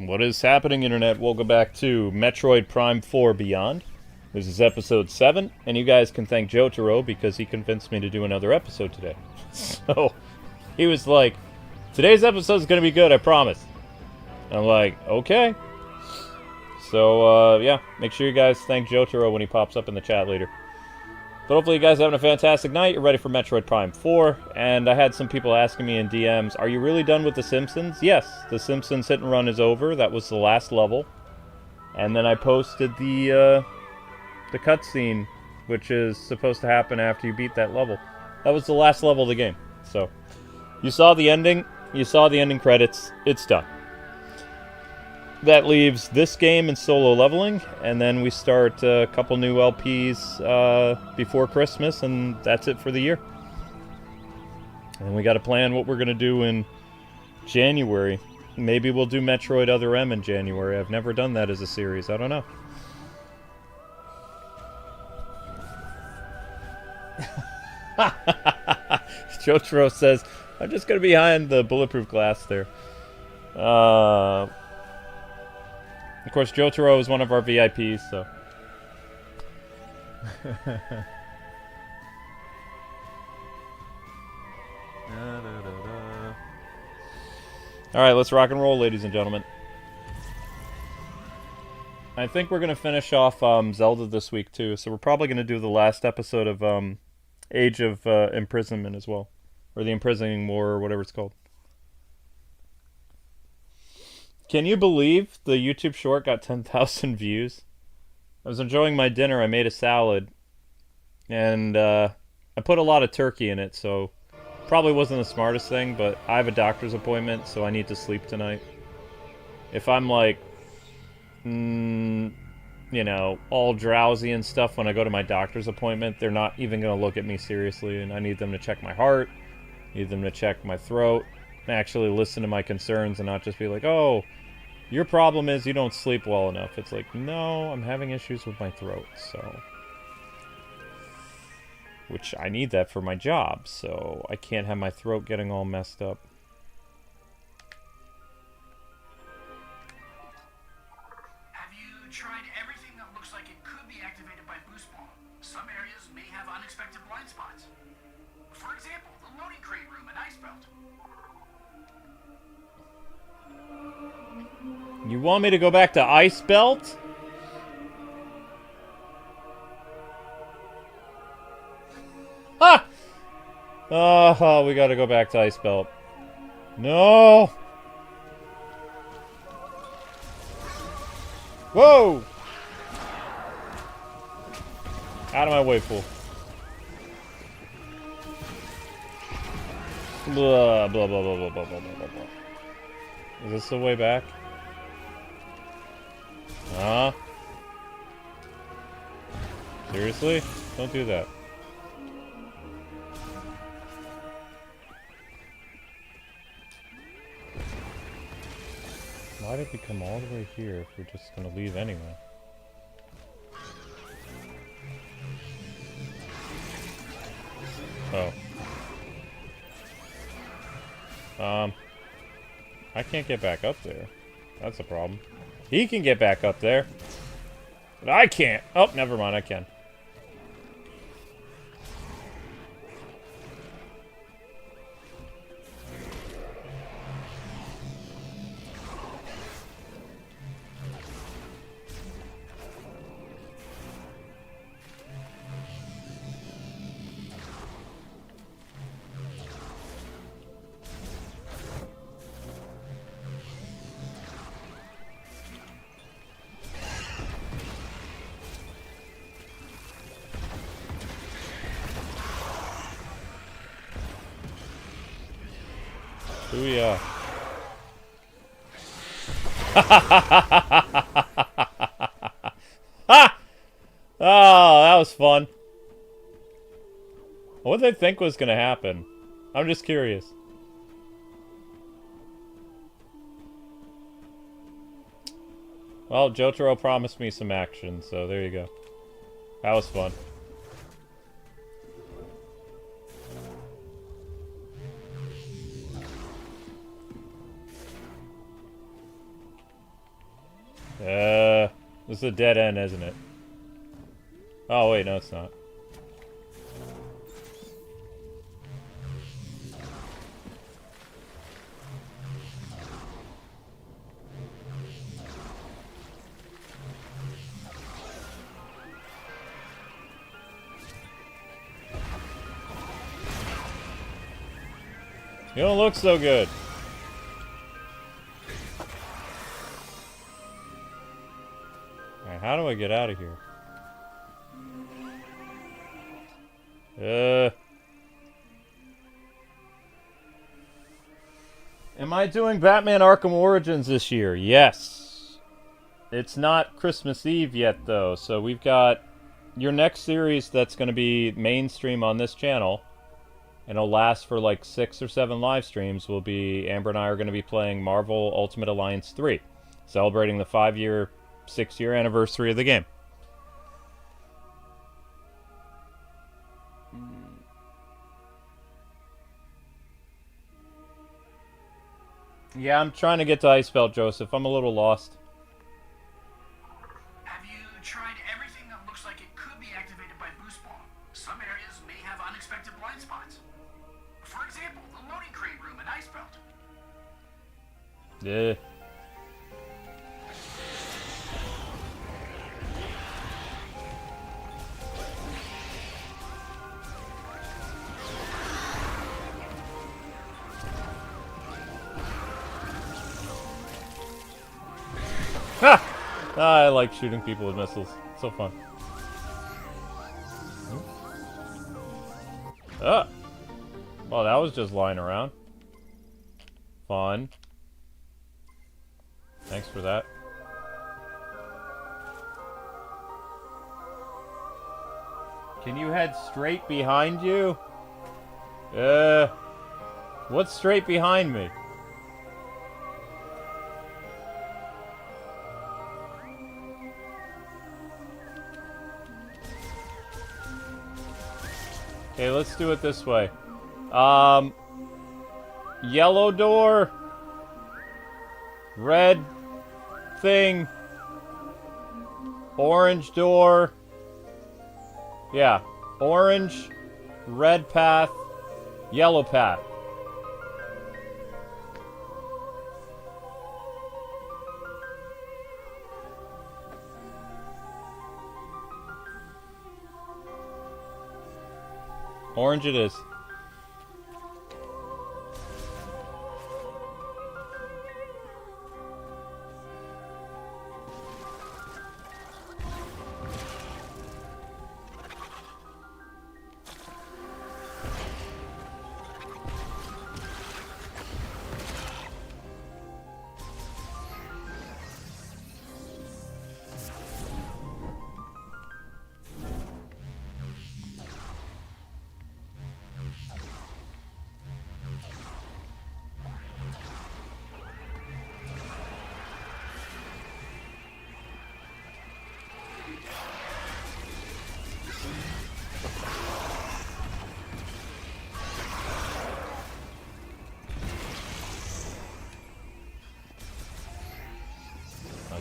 What is happening, Internet? Welcome back to Metroid Prime 4 Beyond. This is episode 7, and you guys can thank Jotaro because he convinced me to do another episode today. So, he was like, today's episode is going to be good, I promise. And I'm like, okay. So, yeah, make sure you guys thank Jotaro when he pops up in the chat later. But hopefully you guys are having a fantastic night. You're ready for Metroid Prime 4. And I had some people asking me in DMs, are you really done with The Simpsons? Yes, The Simpsons Hit and Run is over. That was the last level. And then I posted the cutscene, which is supposed to happen after you beat that level. That was the last level of the game. So, you saw the ending. You saw the ending credits. It's done. That leaves this game and solo leveling, and then we start a couple new LPs before Christmas, and that's it for the year. And we got to plan what we're going to do in January. Maybe we'll do Metroid Other M in January. I've never done that as a series. I don't know. Jotaro says, I'm just going to be behind the bulletproof glass there. Of course, Jotaro is one of our VIPs, so. Alright, let's rock and roll, ladies and gentlemen. I think we're going to finish off Zelda this week, too, so we're probably going to do the last episode of Age of Imprisonment as well. Or the Imprisoning War, or whatever it's called. Can you believe the YouTube short got 10,000 views? I was enjoying my dinner. I made a salad. And I put a lot of turkey in it, so probably wasn't the smartest thing, but I have a doctor's appointment, so I need to sleep tonight. If I'm like, you know, all drowsy and stuff when I go to my doctor's appointment, they're not even going to look at me seriously, and I need them to check my heart, need them to check my throat, and actually listen to my concerns and not just be like, oh, your problem is you don't sleep well enough. It's like, no, I'm having issues with my throat, so. Which I need that for my job, so I can't have my throat getting all messed up. Have you tried everything that looks like it could be activated by Boost Ball? Some areas may have unexpected blind spots. For example, the loading crate room at Ice Belt. You want me to go back to Ice Belt? Ah! Oh, we gotta go back to Ice Belt. No! Whoa! Out of my way, fool. Blah, blah, blah, blah, blah, blah, blah, blah, blah. Is this the way back? Huh? Seriously? Don't do that. Why did we come all the way here if we're just gonna leave anyway? Oh. I can't get back up there. That's a problem. He can get back up there. But I can't. Oh, never mind, I can. Booyah. Ha! Oh, that was fun. What did they think was gonna happen? I'm just curious. Well, Jotaro promised me some action, so there you go. That was fun. This is a dead end, isn't it? Oh, wait, no, it's not. You don't look so good. Alright, how do I get out of here? Am I doing Batman Arkham Origins this year? Yes. It's not Christmas Eve yet, though, so we've got your next series that's going to be mainstream on this channel, and it'll last for like 6 or 7 live streams, will be Amber and I are going to be playing Marvel Ultimate Alliance 3, celebrating the 5-year, 6-year anniversary of the game. Yeah, I'm trying to get to Icebelt, Joseph. I'm a little lost. Have you tried everything that looks like it could be activated by boost ball? Some areas may have unexpected blind spots. For example, the loading crate room at Icebelt. Yeah. Ha! I like shooting people with missiles. It's so fun. Ah! Well, that was just lying around. Fun. Thanks for that. Can you head straight behind you? What's straight behind me? Okay, let's do it this way. Yellow door. Red thing. Orange door. Yeah. Orange, red path, yellow path. Orange it is.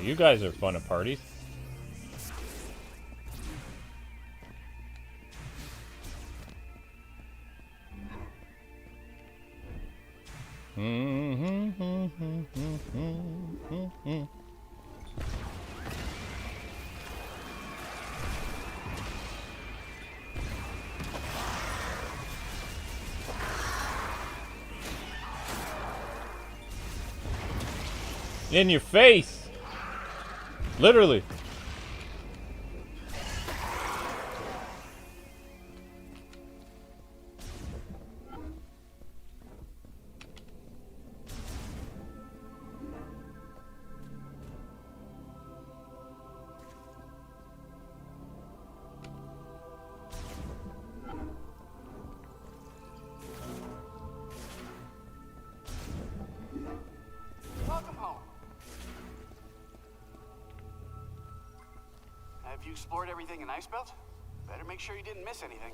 You guys are fun at parties. In your face! Literally. Welcome home. Have you explored everything in Icebelt? Better make sure you didn't miss anything.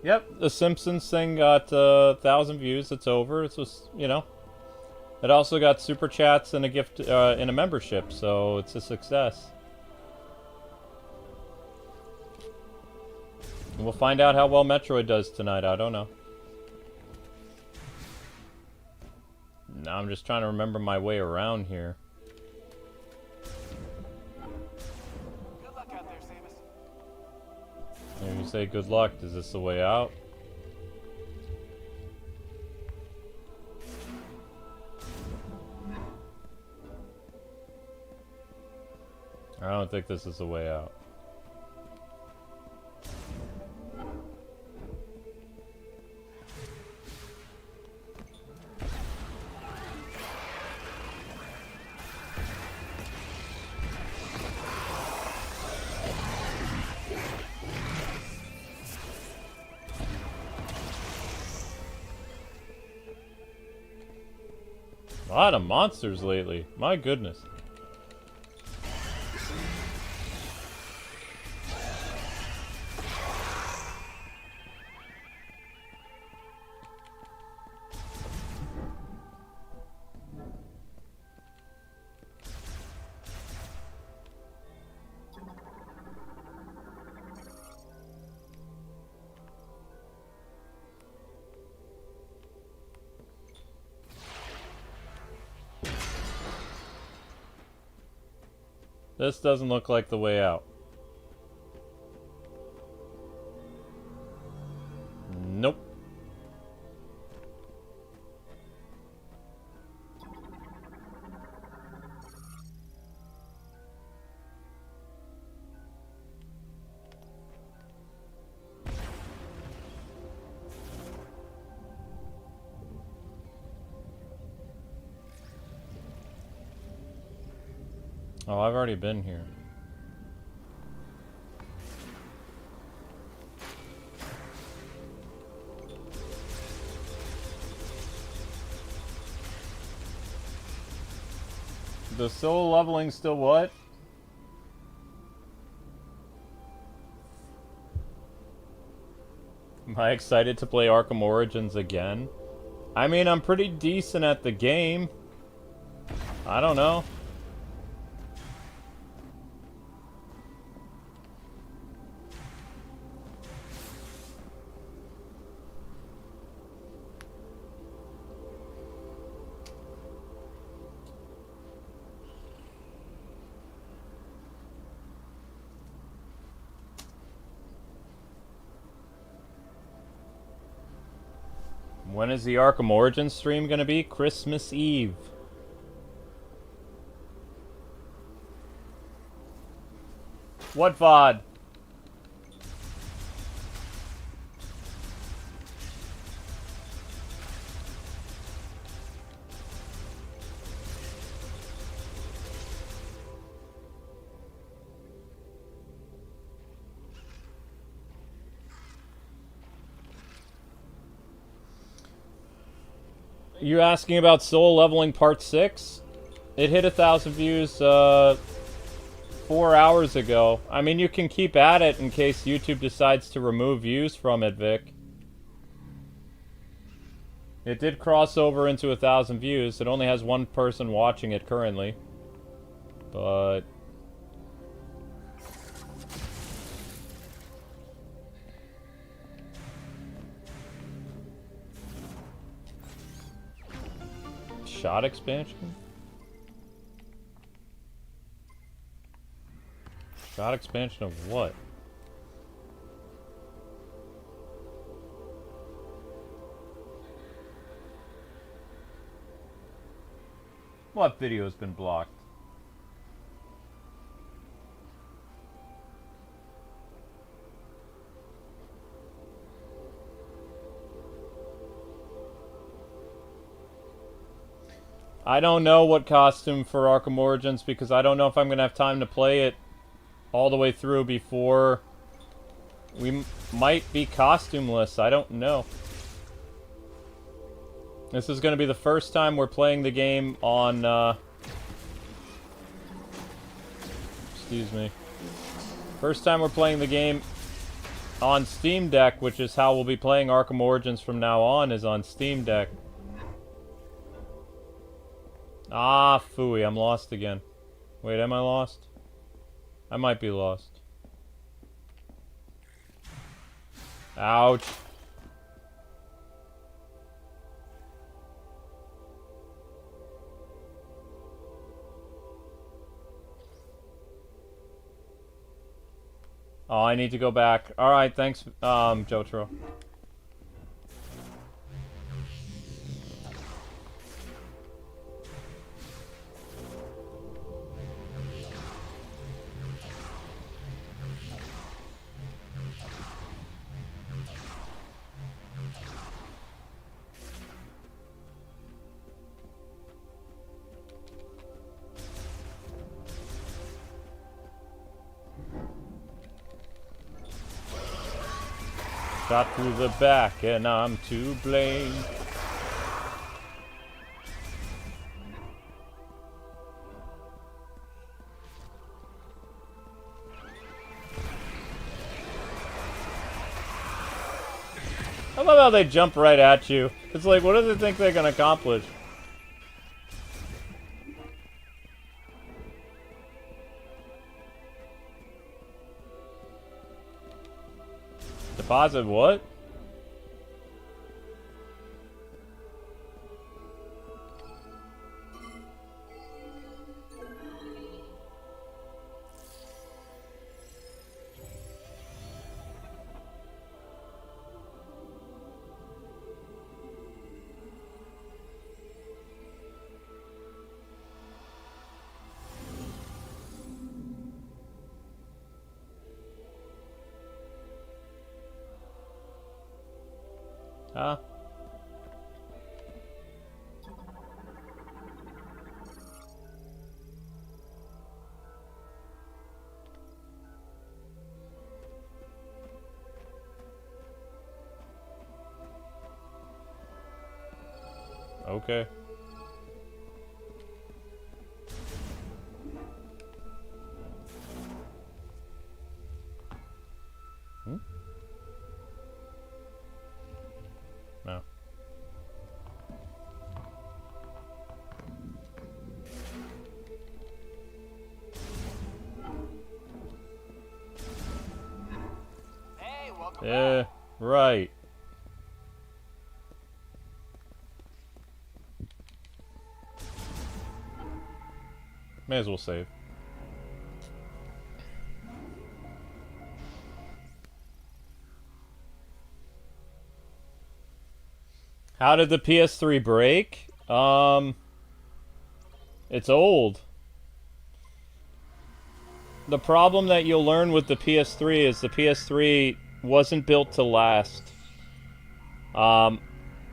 Yep, the Simpsons thing got 1,000 views. It's over. It's just, you know. It also got super chats and a gift and a membership, so it's a success. And we'll find out how well Metroid does tonight. I don't know. Now I'm just trying to remember my way around here. Good luck out there, Samus. When you say good luck, is this the way out? I don't think this is the way out. A lot of monsters lately. My goodness. This doesn't look like the way out. Nope. Oh, I've already been here. The solo leveling still what? Am I excited to play Arkham Origins again? I mean, I'm pretty decent at the game. I don't know. When is the Arkham Origins stream gonna be? Christmas Eve. What VOD? You asking about Soul Leveling Part 6? It hit 1,000 views 4 hours ago. I mean, you can keep at it in case YouTube decides to remove views from it, Vic. It did cross over into 1,000 views. It only has one person watching it currently. But... shot expansion? Shot expansion of what? What video has been blocked? I don't know what costume for Arkham Origins because I don't know if I'm going to have time to play it all the way through before we might be costumeless. I don't know. This is going to be the first time we're playing the game on, excuse me. First time we're playing the game on Steam Deck, which is how we'll be playing Arkham Origins from now on, is on Steam Deck. Ah, phooey, I'm lost again. Wait, am I lost? I might be lost. Ouch. Oh, I need to go back. Alright, thanks, Jotaro. Shot through the back, and I'm to blame. I love how they jump right at you. It's like, what do they think they can accomplish? Deposit what? Huh? Okay. Hmm? No. Hey, welcome Yeah, back. right. May as well save. How did the PS3 break? It's old. The problem that you'll learn with the PS3 is the PS3 wasn't built to last.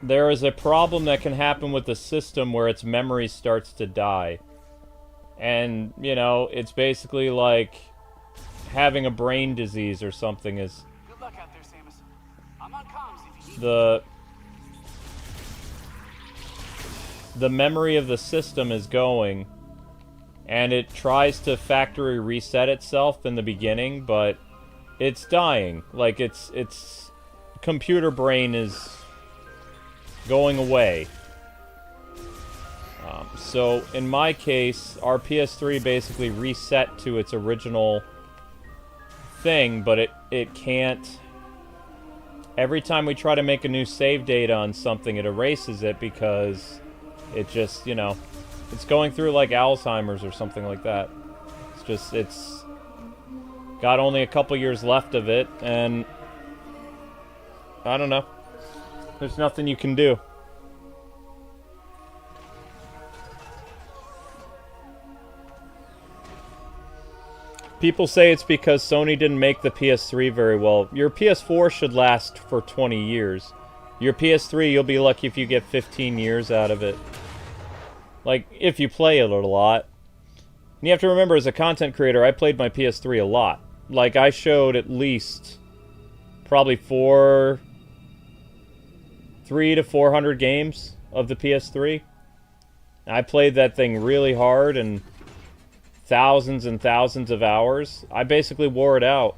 There is a problem that can happen with the system where its memory starts to die. And, you know, it's basically like having a brain disease or something is Good luck out there, Samus. I'm on comms if you need the memory of the system is going, and it tries to factory reset itself in the beginning, but it's dying. Like, its computer brain is going away. So, in my case, our PS3 basically reset to its original thing, but it can't... Every time we try to make a new save data on something, it erases it because it just, you know, it's going through like Alzheimer's or something like that. It's just, it's got only a couple years left of it, and I don't know. There's nothing you can do. People say it's because Sony didn't make the PS3 very well. Your PS4 should last for 20 years. Your PS3, you'll be lucky if you get 15 years out of it. Like, if you play it a lot. And you have to remember, as a content creator, I played my PS3 a lot. Like, I showed at least probably 300 to 400 games of the PS3. I played that thing really hard and thousands and thousands of hours. I basically wore it out.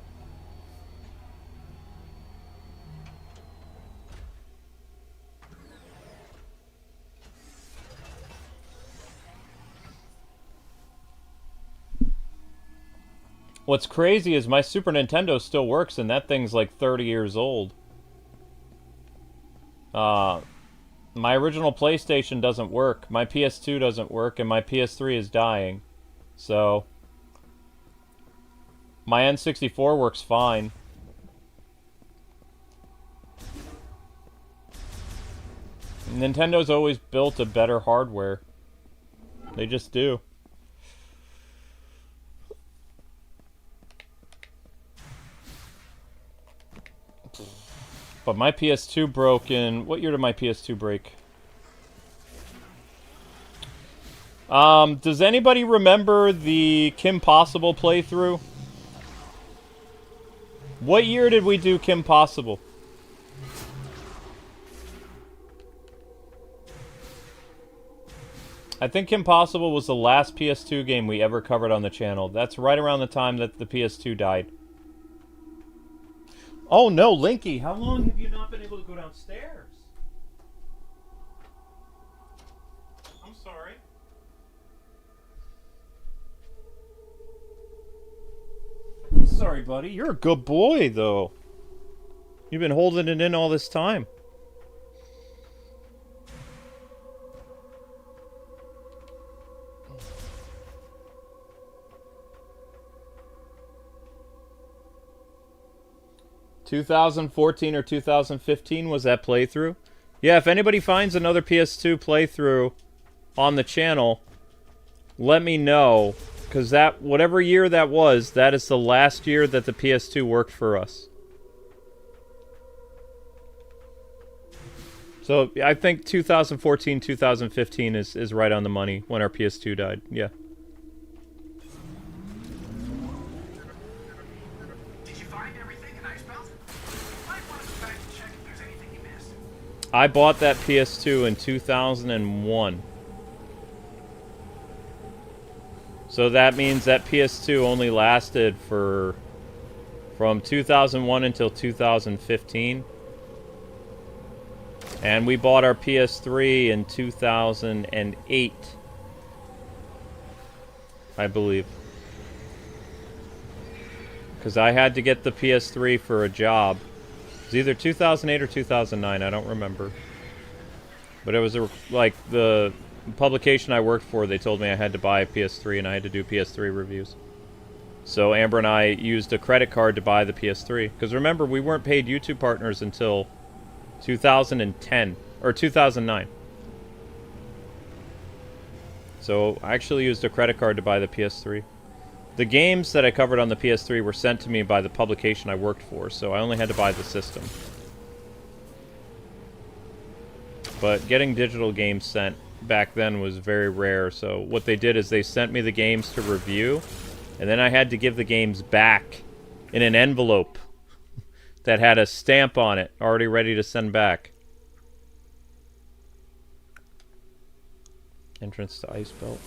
What's crazy is my Super Nintendo still works, and that thing's like 30 years old. My original PlayStation doesn't work, my PS2 doesn't work, and my PS3 is dying. So, my N64 works fine. Nintendo's always built a better hardware. They just do. But my PS2 broke in... What year did my PS2 break? Does anybody remember the Kim Possible playthrough? What year did we do Kim Possible? I think Kim Possible was the last PS2 game we ever covered on the channel. That's right around the time that the PS2 died. Oh no, Linky, how long have you not been able to go downstairs? I'm sorry. I'm sorry, buddy. You're a good boy, though. You've been holding it in all this time. ...2014 or 2015 was that playthrough? Yeah, if anybody finds another PS2 playthrough on the channel, let me know. Because that, whatever year that was, that is the last year that the PS2 worked for us. So, I think 2014, 2015 is right on the money when our PS2 died. Yeah. I bought that PS2 in 2001. So that means that PS2 only lasted for... from 2001 until 2015. And we bought our PS3 in 2008. I believe. Because I had to get the PS3 for a job. It was either 2008 or 2009, I don't remember. But it was like the publication I worked for, they told me I had to buy a PS3 and I had to do PS3 reviews. So Amber and I used a credit card to buy the PS3. Because remember, we weren't paid YouTube partners until 2010, or 2009. So I actually used a credit card to buy the PS3. The games that I covered on the PS3 were sent to me by the publication I worked for, so I only had to buy the system. But getting digital games sent back then was very rare, so what they did is they sent me the games to review, and then I had to give the games back in an envelope that had a stamp on it, already ready to send back. Entrance to Ice Belt.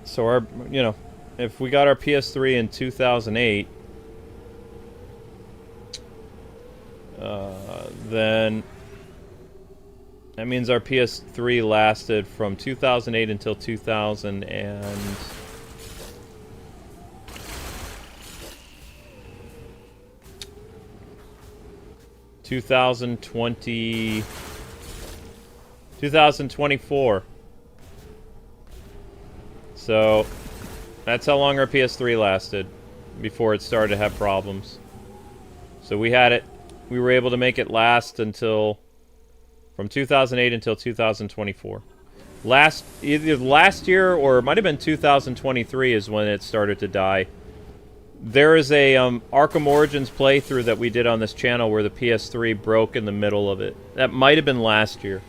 So our, you know, if we got our PS3 in 2008, then that means our PS3 lasted from 2008 until 2000 and 2024. So that's how long our PS3 lasted before it started to have problems. So we had it, we were able to make it last until, from 2008 until 2024. Either last year or it might have been 2023 is when it started to die. There is a Arkham Origins playthrough that we did on this channel where the PS3 broke in the middle of it. That might have been last year.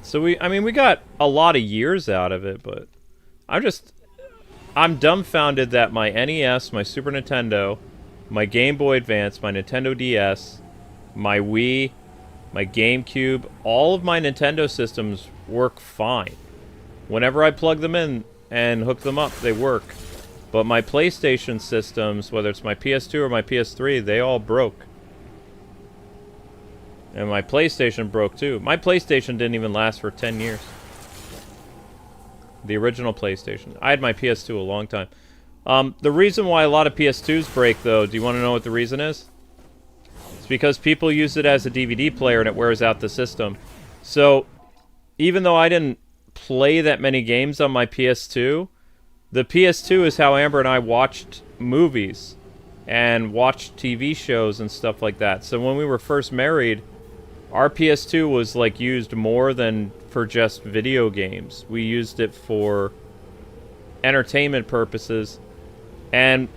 So we got a lot of years out of it, but I'm dumbfounded that my NES, my Super Nintendo, my Game Boy Advance, my Nintendo DS, my Wii, my GameCube, all of my Nintendo systems work fine. Whenever I plug them in and hook them up, they work. But my PlayStation systems, whether it's my PS2 or my PS3, they all broke. And my PlayStation broke too. My PlayStation didn't even last for 10 years. The original PlayStation. I had my PS2 a long time. The reason why a lot of PS2s break, though, do you want to know what the reason is? It's because people use it as a DVD player and it wears out the system. So, even though I didn't play that many games on my PS2, the PS2 is how Amber and I watched movies and watched TV shows and stuff like that. So when we were first married, our PS2 was like used more than for just video games. We used it for entertainment purposes. And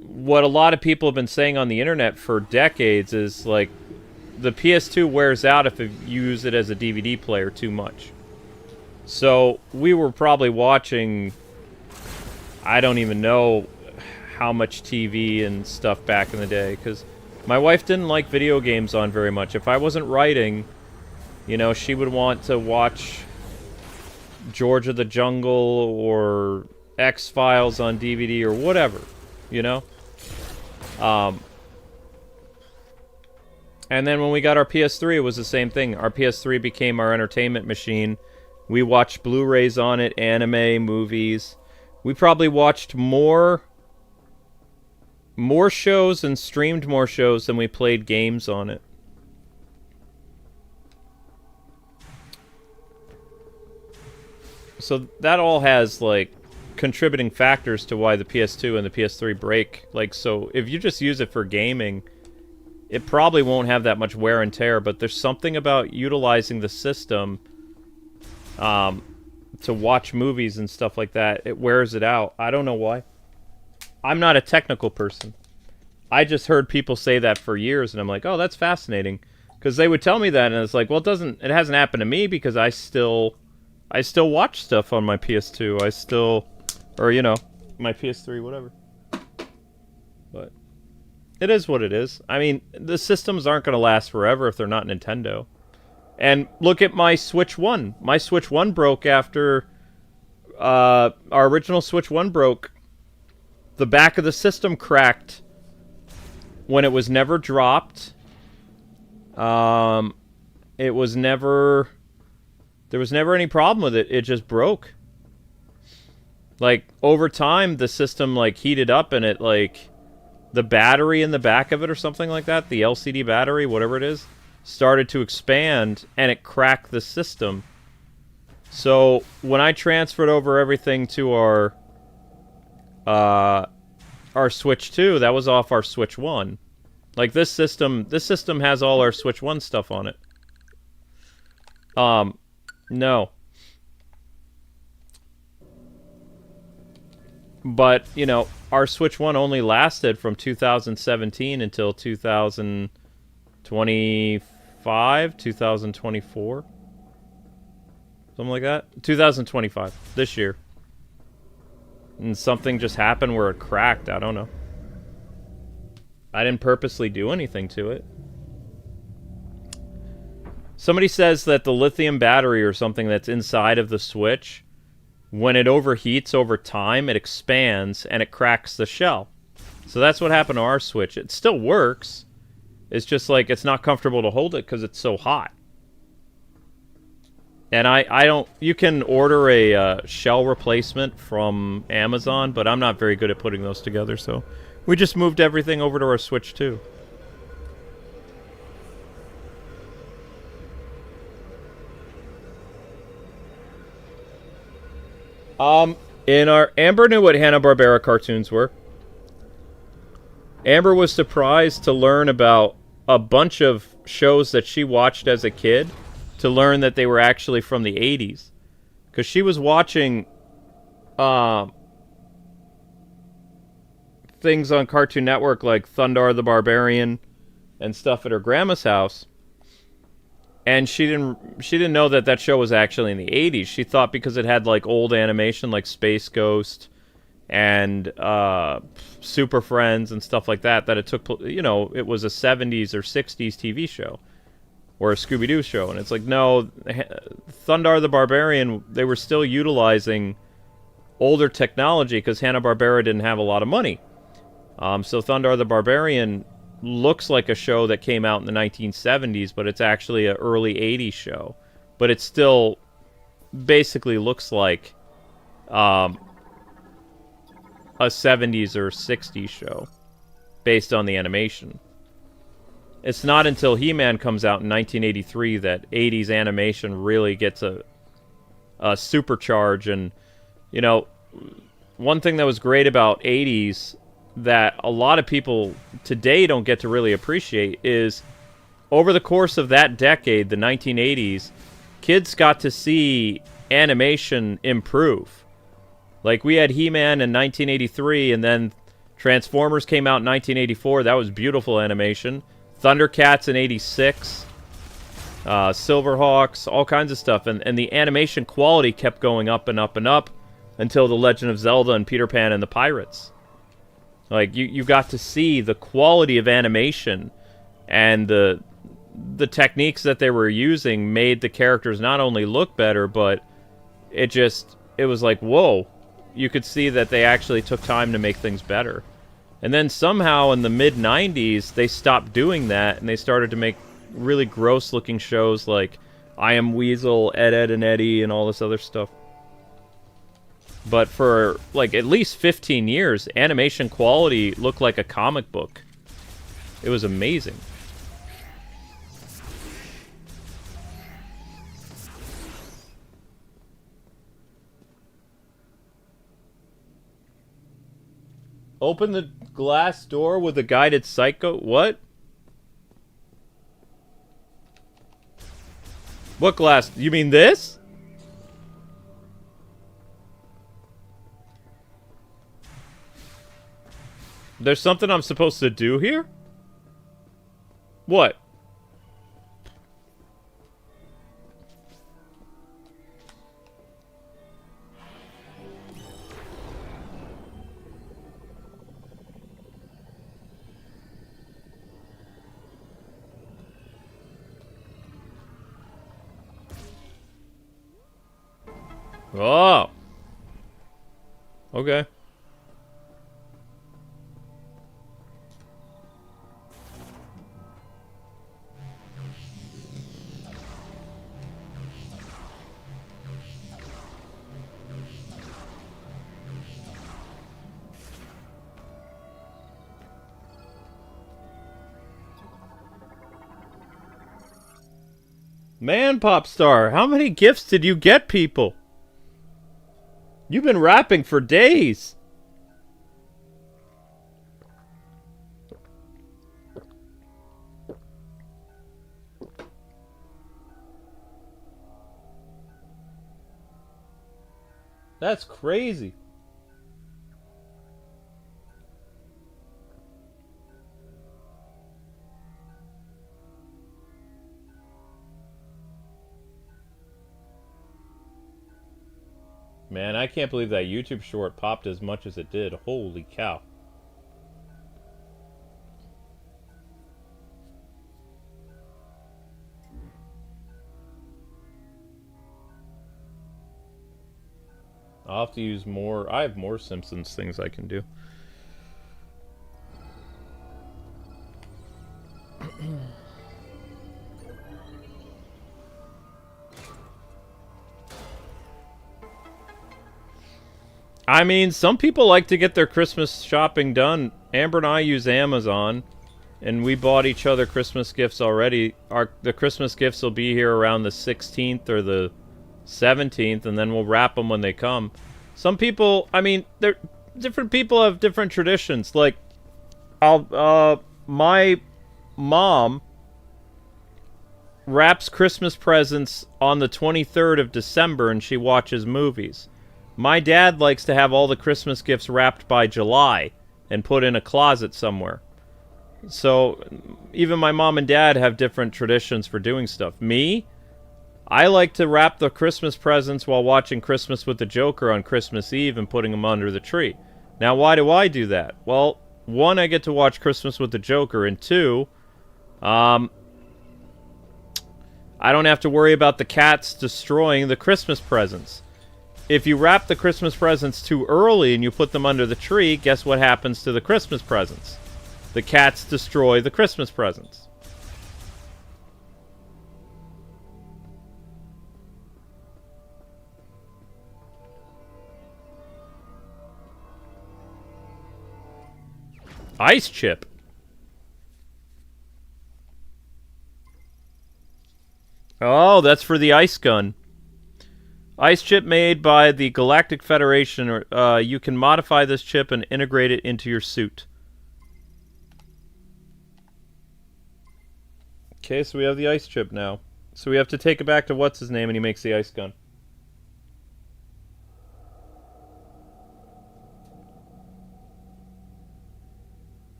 what a lot of people have been saying on the internet for decades is like the PS2 wears out if you use it as a DVD player too much. So we were probably watching, I don't even know how much TV and stuff back in the day, because my wife didn't like video games on very much. If I wasn't writing, you know, she would want to watch George of the Jungle or X-Files on DVD or whatever, you know? And then when we got our PS3, it was the same thing. Our PS3 became our entertainment machine. We watched Blu-rays on it, anime, movies. We probably watched more shows and streamed more shows than we played games on it. So that all has, like, contributing factors to why the PS2 and the PS3 break. Like, so if you just use it for gaming, it probably won't have that much wear and tear, but there's something about utilizing the system to watch movies and stuff like that. It wears it out. I don't know why. I'm not a technical person. I just heard people say that for years, and I'm like, oh, that's fascinating. Because they would tell me that, and it's like, well, it hasn't happened to me because I still watch stuff on my PS2. Or, you know, my PS3, whatever. But it is what it is. I mean, the systems aren't going to last forever if they're not Nintendo. And look at my Switch 1. My Switch 1 broke after our original Switch 1 broke. The back of the system cracked when it was never dropped. It was never... There was never any problem with it. It just broke. Like, over time, the system, like, heated up and it, like... The battery in the back of it or something like that, the LCD battery, whatever it is, started to expand and it cracked the system. So, when I transferred over everything to our Switch 2, that was off our Switch 1. Like, this system has all our Switch 1 stuff on it. No. But, you know, our Switch 1 only lasted from 2017 until 2025, 2024. Something like that. 2025, this year. And something just happened where it cracked. I don't know. I didn't purposely do anything to it. Somebody says that the lithium battery or something that's inside of the Switch, when it overheats over time, it expands and it cracks the shell. So that's what happened to our Switch. It still works. It's just like it's not comfortable to hold it because it's so hot. And I don't... You can order a shell replacement from Amazon, but I'm not very good at putting those together, so... We just moved everything over to our Switch 2. In our... Amber knew what Hanna-Barbera cartoons were. Amber was surprised to learn about a bunch of shows that she watched as a kid, to learn that they were actually from the 80s. Because she was watching things on Cartoon Network like Thundar the Barbarian and stuff at her grandma's house. And she didn't know that that show was actually in the 80s. She thought because it had like old animation like Space Ghost and Super Friends and stuff like that, that it took, you know, it was a 70s or 60s TV show or a Scooby-Doo show. And it's like, no, Thundar the Barbarian, they were still utilizing older technology because Hanna-Barbera didn't have a lot of money. So Thundar the Barbarian looks like a show that came out in the 1970s, but it's actually an early 80s show. But it still basically looks like a 70s or 60s show based on the animation. It's not until He-Man comes out in 1983 that 80s animation really gets a supercharge. And, you know, one thing that was great about 80s that a lot of people today don't get to really appreciate is over the course of that decade, the 1980s, kids got to see animation improve. Like, we had He-Man in 1983, and then Transformers came out in 1984. That was beautiful animation. Thundercats in 86. Silverhawks, all kinds of stuff. And the animation quality kept going up and up and up until The Legend of Zelda and Peter Pan and the Pirates. Like, you got to see the quality of animation, and the techniques that they were using made the characters not only look better, but it was like, whoa. You could see that they actually took time to make things better. And then somehow in the mid-90s, they stopped doing that, and they started to make really gross-looking shows like I Am Weasel, Ed, Ed, and Eddie, and all this other stuff. But for, like, at least 15 years, animation quality looked like a comic book. It was amazing. Open the glass door with a guided psycho... What? What glass? You mean this? There's something I'm supposed to do here? What? Oh. Okay. Man, Popstar, how many gifts did you get, people? You've been rapping for days. That's crazy. Man, I can't believe that YouTube short popped as much as it did. Holy cow. I'll have to use more. I have more Simpsons things I can do. I mean, some people like to get their Christmas shopping done. Amber and I use Amazon, and we bought each other Christmas gifts already. The Christmas gifts will be here around the 16th or the 17th, and then we'll wrap them when they come. Some people, I mean, different people have different traditions. Like, my mom wraps Christmas presents on the 23rd of December, and she watches movies. My dad likes to have all the Christmas gifts wrapped by July and put in a closet somewhere. So, even my mom and dad have different traditions for doing stuff. Me, I like to wrap the Christmas presents while watching Christmas with the Joker on Christmas Eve and putting them under the tree. Now, why do I do that? Well, one, I get to watch Christmas with the Joker, and two, I don't have to worry about the cats destroying the Christmas presents. If you wrap the Christmas presents too early and you put them under the tree, guess what happens to the Christmas presents? the cats destroy the Christmas presents. Ice chip. Oh, that's for the ice gun. Ice chip made by the Galactic Federation. You can modify this chip and integrate it into your suit. Okay, so we have the ice chip now. So we have to take it back to what's his name, and he makes the ice gun.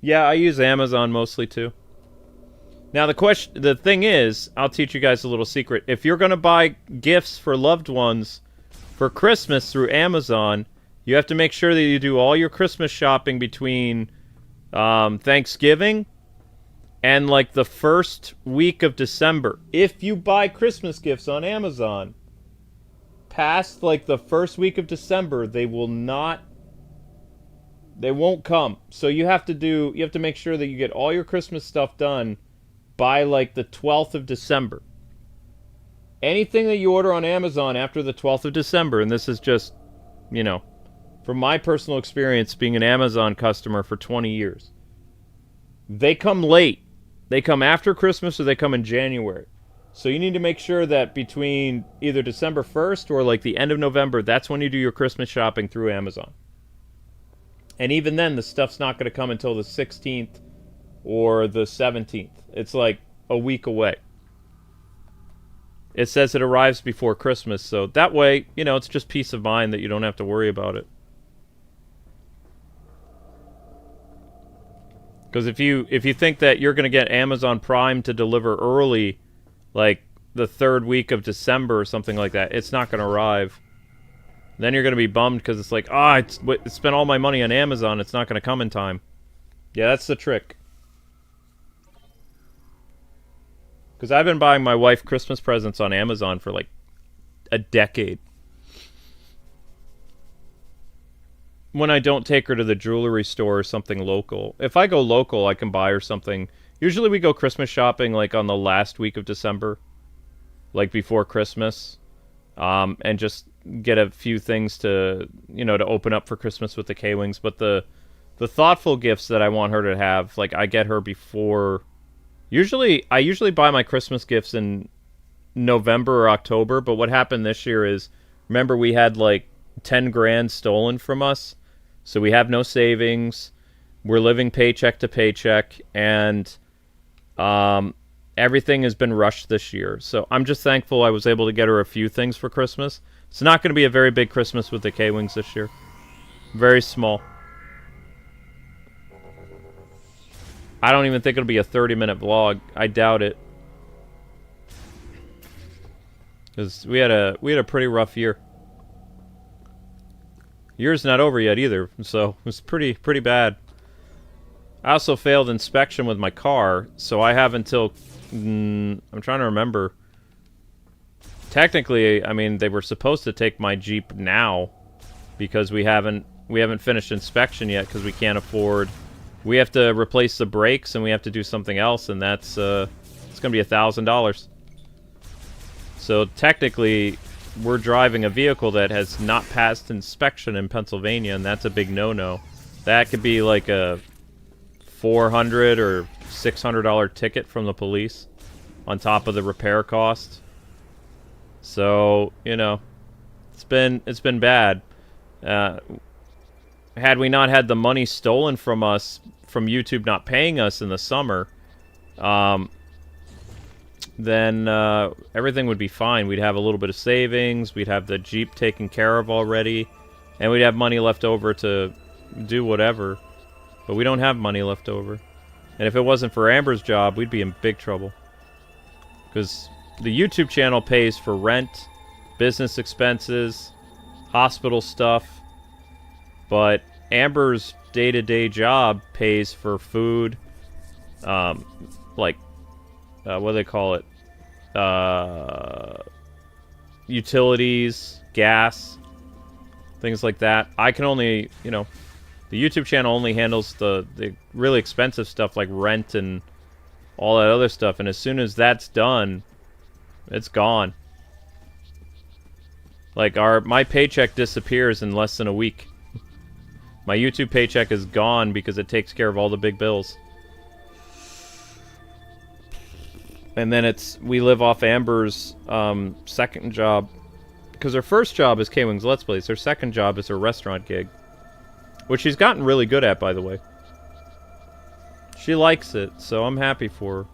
Yeah, I use Amazon mostly too. Now the thing is, I'll teach you guys a little secret. If you're gonna buy gifts for loved ones for Christmas through Amazon, you have to make sure that you do all your Christmas shopping between Thanksgiving and like the first week of December. If you buy Christmas gifts on Amazon past like the first week of December, they won't come. So you have to make sure that you get all your Christmas stuff done by like the 12th of December. Anything that you order on Amazon after the 12th of December, and this is just, you know, from my personal experience being an Amazon customer for 20 years, they come late. They come after Christmas or they come in January. So you need to make sure that between either December 1st or like the end of November, that's when you do your Christmas shopping through Amazon. And even then, the stuff's not going to come until the 16th or the 17th. It's like a week away. It says it arrives before Christmas, so that way, you know, it's just peace of mind that you don't have to worry about it. Because if you think that you're going to get Amazon Prime to deliver early, like the third week of December or something like that, it's not going to arrive. Then you're going to be bummed because it's like, I spent all my money on Amazon, it's not going to come in time. Yeah, that's the trick. Because I've been buying my wife Christmas presents on Amazon for like a decade. When I don't take her to the jewelry store or something local. If I go local, I can buy her something. Usually we go Christmas shopping like on the last week of December. Like before Christmas. And just get a few things to, you know, to open up for Christmas with the K-Wings. But the thoughtful gifts that I want her to have, like I get her before... I usually buy my Christmas gifts in November or October, but what happened this year is, remember we had like 10 grand stolen from us, so we have no savings, we're living paycheck to paycheck, and everything has been rushed this year. So I'm just thankful I was able to get her a few things for Christmas. It's not going to be a very big Christmas with the K-Wings this year. Very small. I don't even think it'll be a 30-minute vlog. I doubt it. Because we had a pretty rough year. Year's not over yet either, so it was pretty bad. I also failed inspection with my car, so I have until... I'm trying to remember. Technically, I mean, they were supposed to take my Jeep now, because we haven't finished inspection yet, because we can't afford... We have to replace the brakes, and we have to do something else, and that's it's going to be $1,000. So technically, we're driving a vehicle that has not passed inspection in Pennsylvania, and that's a big no-no. That could be like a $400 or $600 ticket from the police on top of the repair cost. So, you know, it's been bad. Had we not had the money stolen from us from YouTube not paying us in the summer, then everything would be fine. We'd have a little bit of savings, we'd have the Jeep taken care of already, and we'd have money left over to do whatever. But we don't have money left over. And if it wasn't for Amber's job, we'd be in big trouble. Because the YouTube channel pays for rent, business expenses, hospital stuff, but Amber's day-to-day job pays for food, like, what do they call it? Utilities, gas, things like that. I can only, you know, The YouTube channel only handles the really expensive stuff like rent and all that other stuff, and as soon as that's done, it's gone. Like, my paycheck disappears in less than a week. My YouTube paycheck is gone because it takes care of all the big bills. And then we live off Amber's second job. Because her first job is Kwingsletsplays. Her second job is her restaurant gig. Which she's gotten really good at, by the way. She likes it, so I'm happy for her.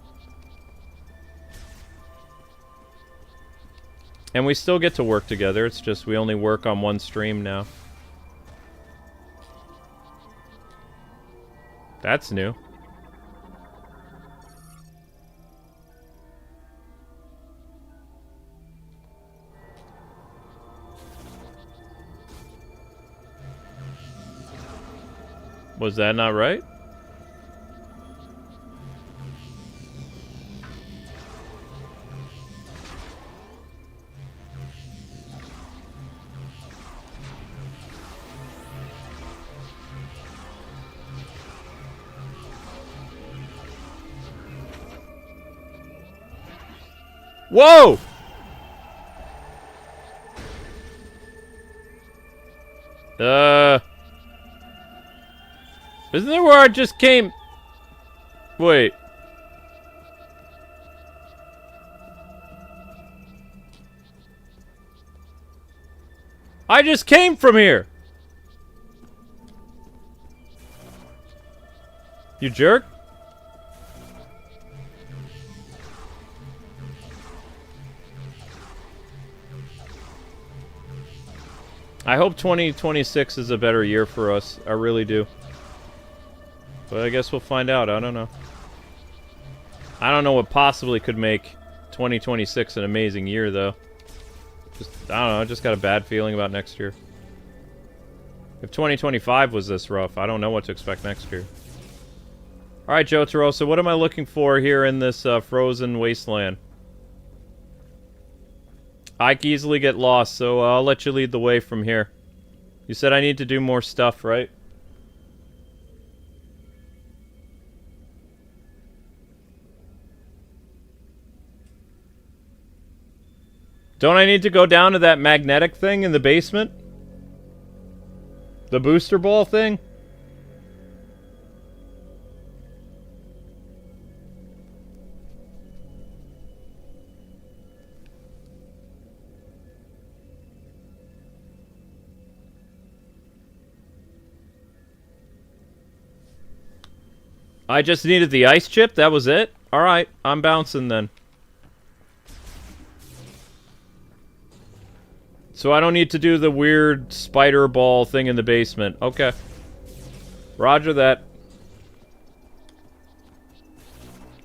And we still get to work together, it's just we only work on one stream now. That's new. Was that not right? Whoa! Isn't that where I just came? Wait. I just came from here! You jerk? I hope 2026 is a better year for us. I really do. But I guess we'll find out. I don't know. I don't know what possibly could make 2026 an amazing year, though. I don't know. I just got a bad feeling about next year. If 2025 was this rough, I don't know what to expect next year. Alright, Jotaro, so what am I looking for here in this frozen wasteland? I can easily get lost, so I'll let you lead the way from here. You said I need to do more stuff, right? Don't I need to go down to that magnetic thing in the basement? The booster ball thing? I just needed the ice chip? That was it? Alright, I'm bouncing then. So I don't need to do the weird spider ball thing in the basement. Okay. Roger that.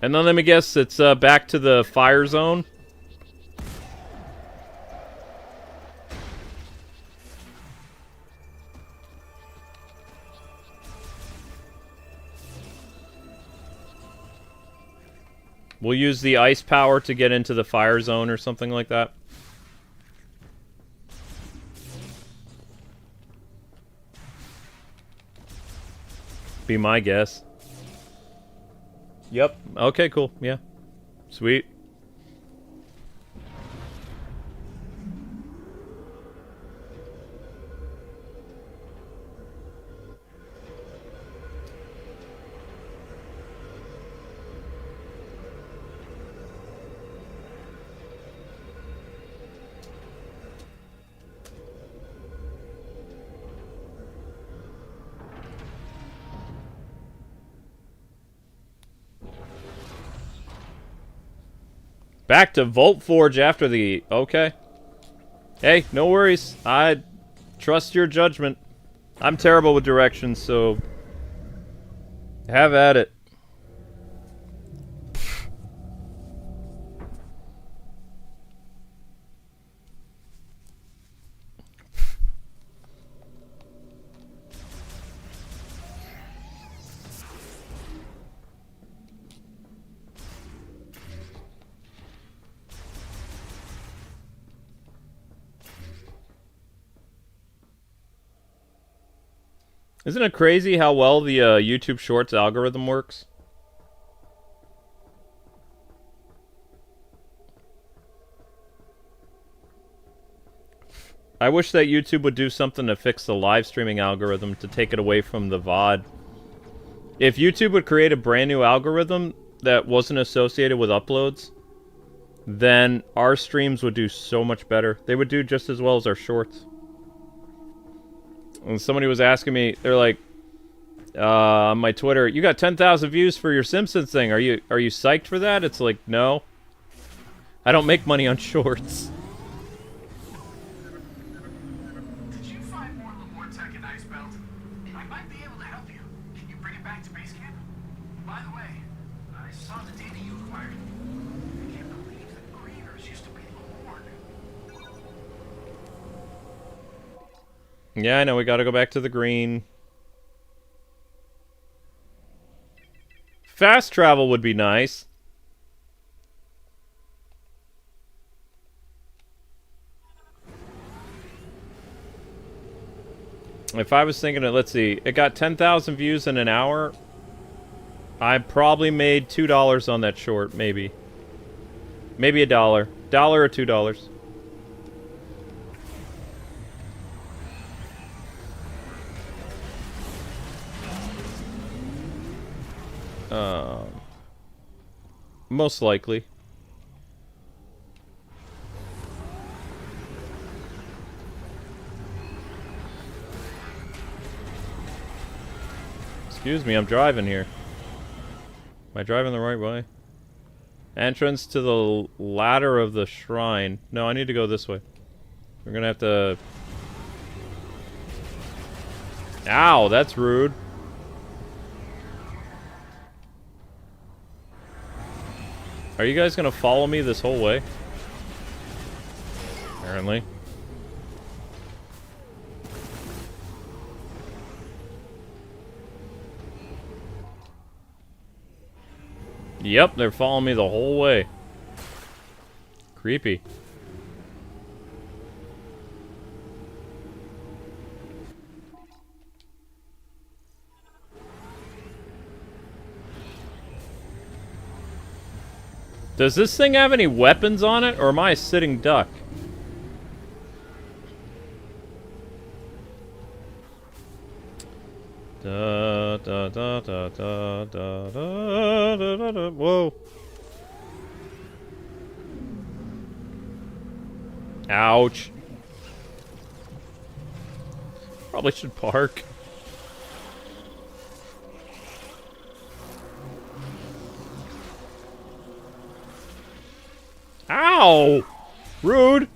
And then let me guess, it's back to the fire zone? We'll use the ice power to get into the fire zone or something like that. Be my guess. Yep. Okay, cool. Yeah. Sweet. Back to Volt Forge after the... Okay. Hey, no worries. I trust your judgment. I'm terrible with directions, so... have at it. Isn't it crazy how well the YouTube Shorts algorithm works? I wish that YouTube would do something to fix the live streaming algorithm to take it away from the VOD. If YouTube would create a brand new algorithm that wasn't associated with uploads, then our streams would do so much better. They would do just as well as our shorts. And somebody was asking me, they're like, on my Twitter, you got 10,000 views for your Simpsons thing. Are you psyched for that? It's like, no. I don't make money on shorts. Did you find more tech in Ice Belt? I might be able to help you. Can you bring it back to base camp? By the way, I saw the data you acquired. I can't believe the Grievers used to be the Horde. Yeah, I know, we gotta go back to the green. Fast travel would be nice. If I was thinking of, let's see, it got 10,000 views in an hour. I probably made $2 on that short, maybe. Maybe $1. $1 or $2. Most likely. Excuse me, I'm driving here. Am I driving the right way? Entrance to the ladder of the shrine. No, I need to go this way. We're gonna have to... Ow, that's rude. Are you guys gonna follow me this whole way? Apparently. Yep, they're following me the whole way. Creepy. Does this thing have any weapons on it, or am I a sitting duck? Da da da da da da da da da. Whoa. Ouch. Probably should park. Ow! Rude!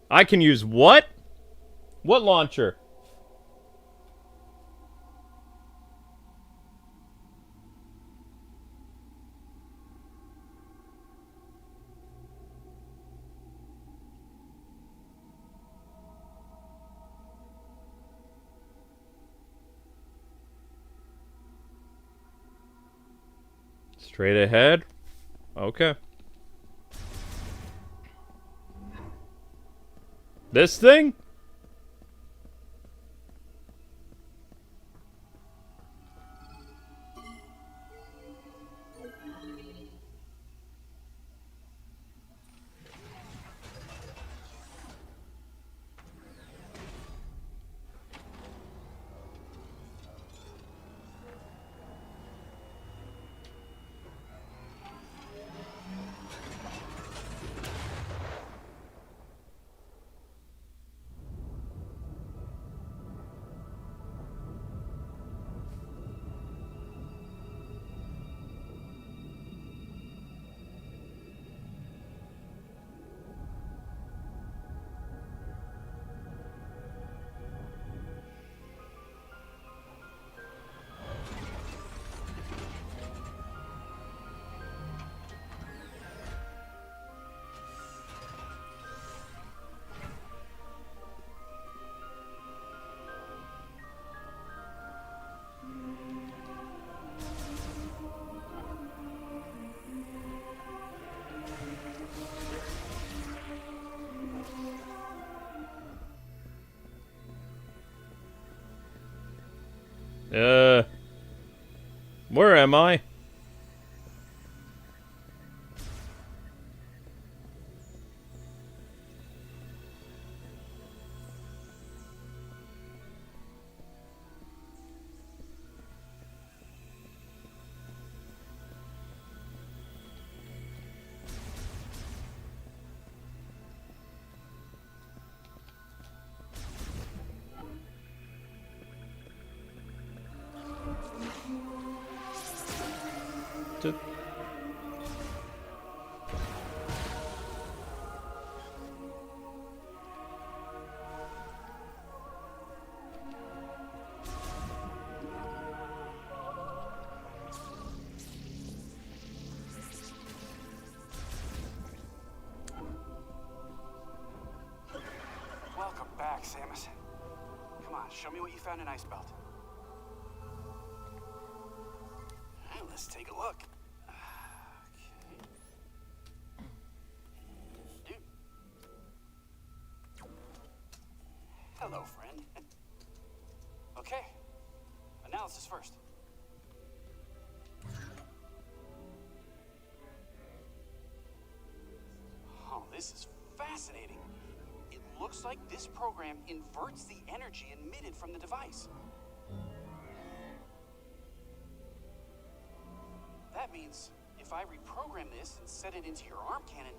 I can use what? What launcher? Straight ahead? Okay. This thing? Where am I? Welcome back, Samus. Come on, show me what you found in Ice Belt. All right, let's take a look. Okay. Dude. Hello, friend. Okay. Analysis first. Oh, this is fascinating. It looks like this program inverts the energy emitted from the device. That means if I reprogram this and set it into your arm cannon,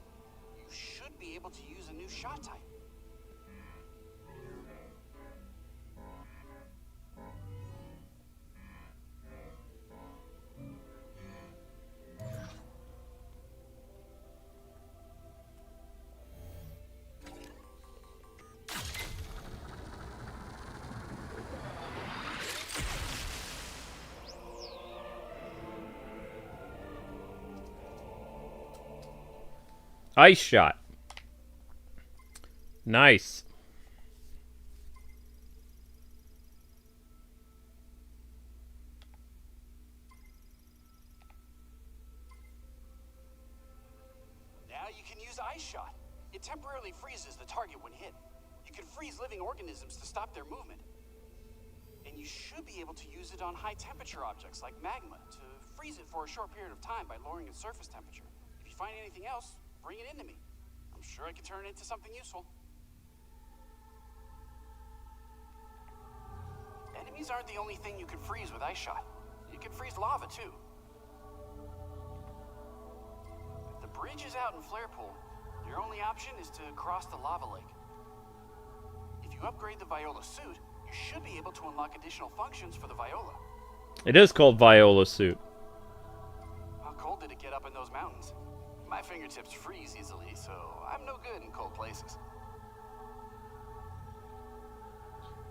you should be able to use a new shot type. Ice shot. Nice. Now you can use Ice Shot. It temporarily freezes the target when hit. You can freeze living organisms to stop their movement. And you should be able to use it on high temperature objects like magma to freeze it for a short period of time by lowering its surface temperature. If you find anything else, bring it into me. I'm sure I can turn it into something useful. Enemies aren't the only thing you can freeze with Ice Shot. You can freeze lava too. If the bridge is out in Flare Pool, your only option is to cross the lava lake. If you upgrade the Viola suit, you should be able to unlock additional functions for the Viola. It is called Viola suit. How cold did it get up in those mountains? My fingertips freeze easily, so I'm no good in cold places.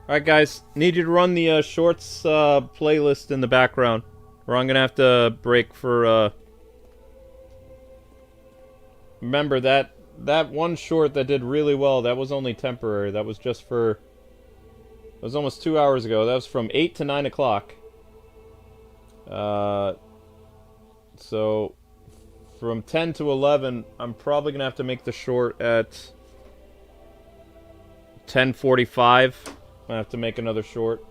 Alright guys, need you to run the shorts playlist in the background, or I'm gonna have to break for Remember that one short that did really well, that was only temporary. That was just for, it was almost 2 hours ago. That was from 8 to 9 o'clock. So from 10 to 11, I'm probably gonna have to make the short at 10:45. I have to make another short.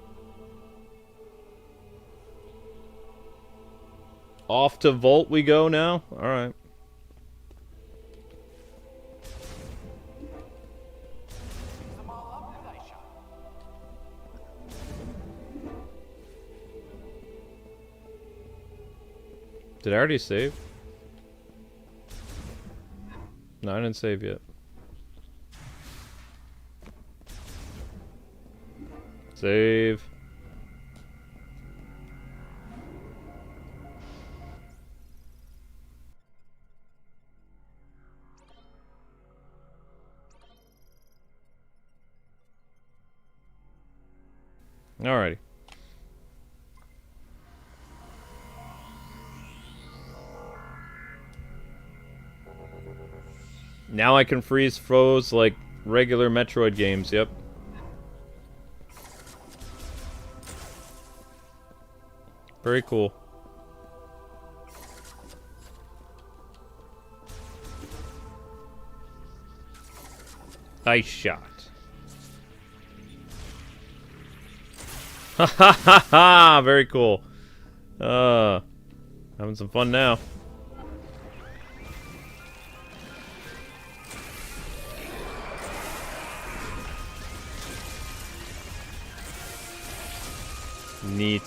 Off to Volt we go now? Alright. Them all up with Ice Shot. Did I already save? No, I didn't save yet. Save. Alrighty. Now I can freeze foes like regular Metroid games, yep. Very cool. Ice shot. Ha ha ha ha! Very cool. Having some fun now. Neat.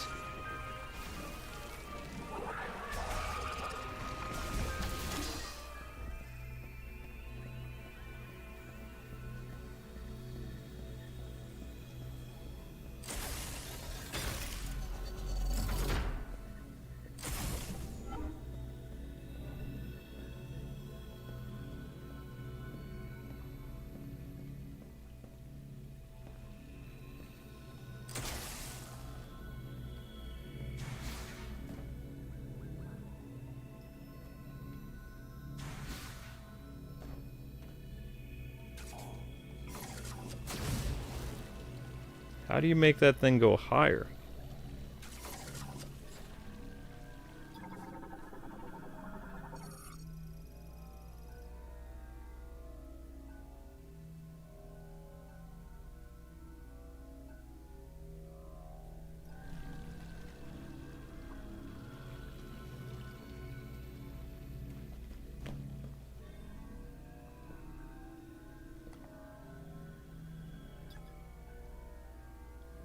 How do you make that thing go higher?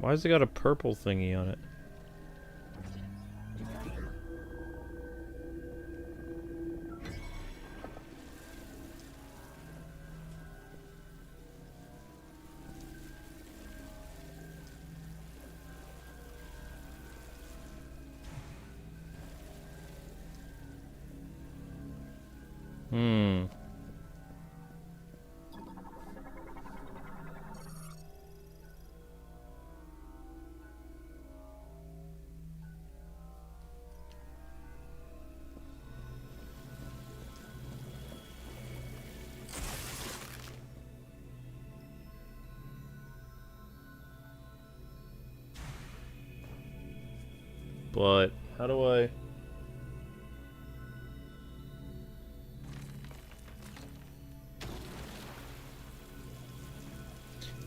Why has it got a purple thingy on it? Hmm. But how do I...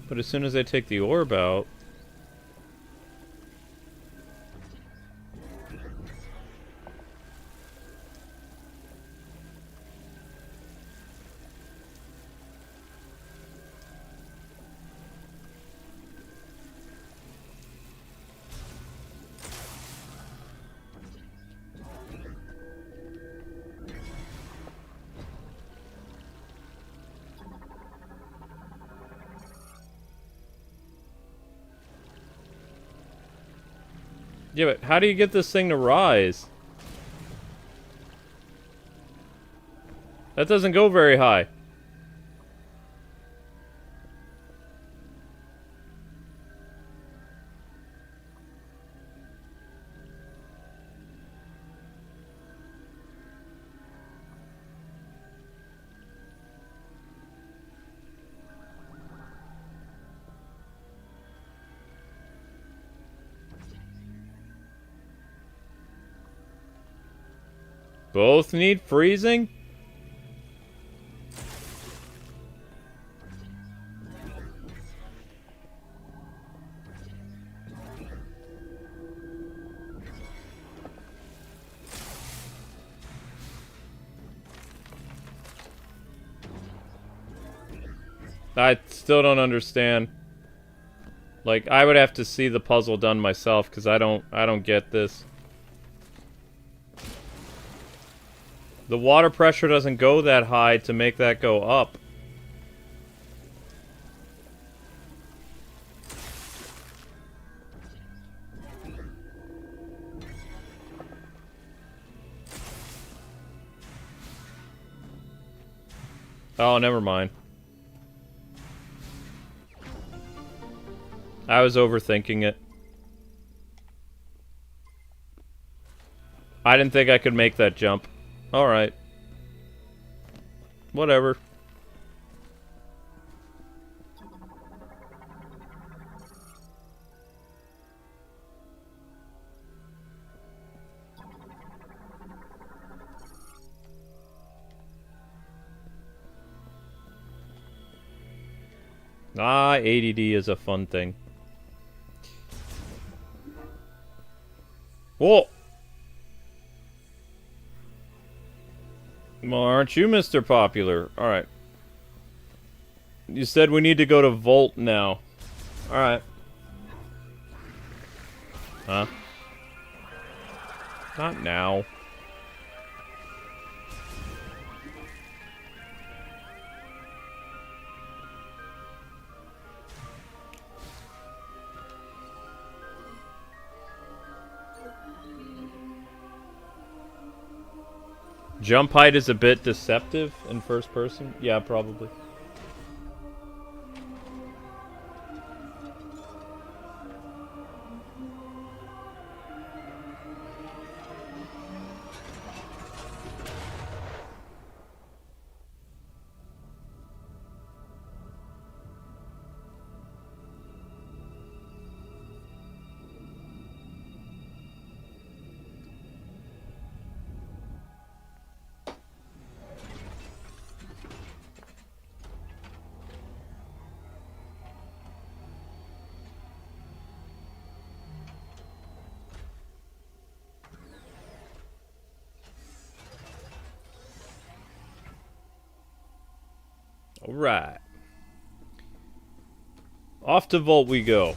But as soon as I take the orb out... Yeah, but how do you get this thing to rise? That doesn't go very high. Both need freezing? I still don't understand. Like, I would have to see the puzzle done myself, because I don't get this. The water pressure doesn't go that high to make that go up. Oh, never mind. I was overthinking it. I didn't think I could make that jump. Alright. Whatever. Ah, ADD is a fun thing. Whoa! Well, aren't you Mr. Popular? Alright. You said we need to go to Volt now. Alright. Huh? Not now. Jump height is a bit deceptive in first person? Yeah, probably. Alright. Off to Volt we go.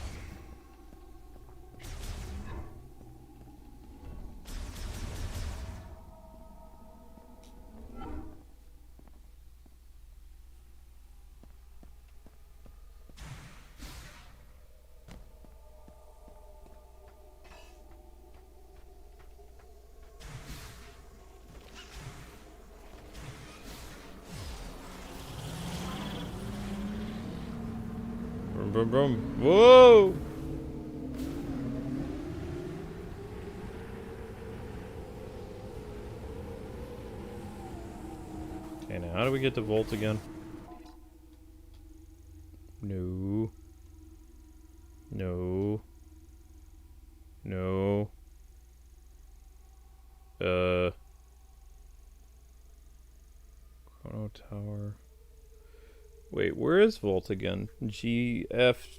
Boom, boom, boom. Whoa! Okay, now how do we get to Volt again? No. No. No. Chrono Tower. Wait, where is Volt again? GF. Is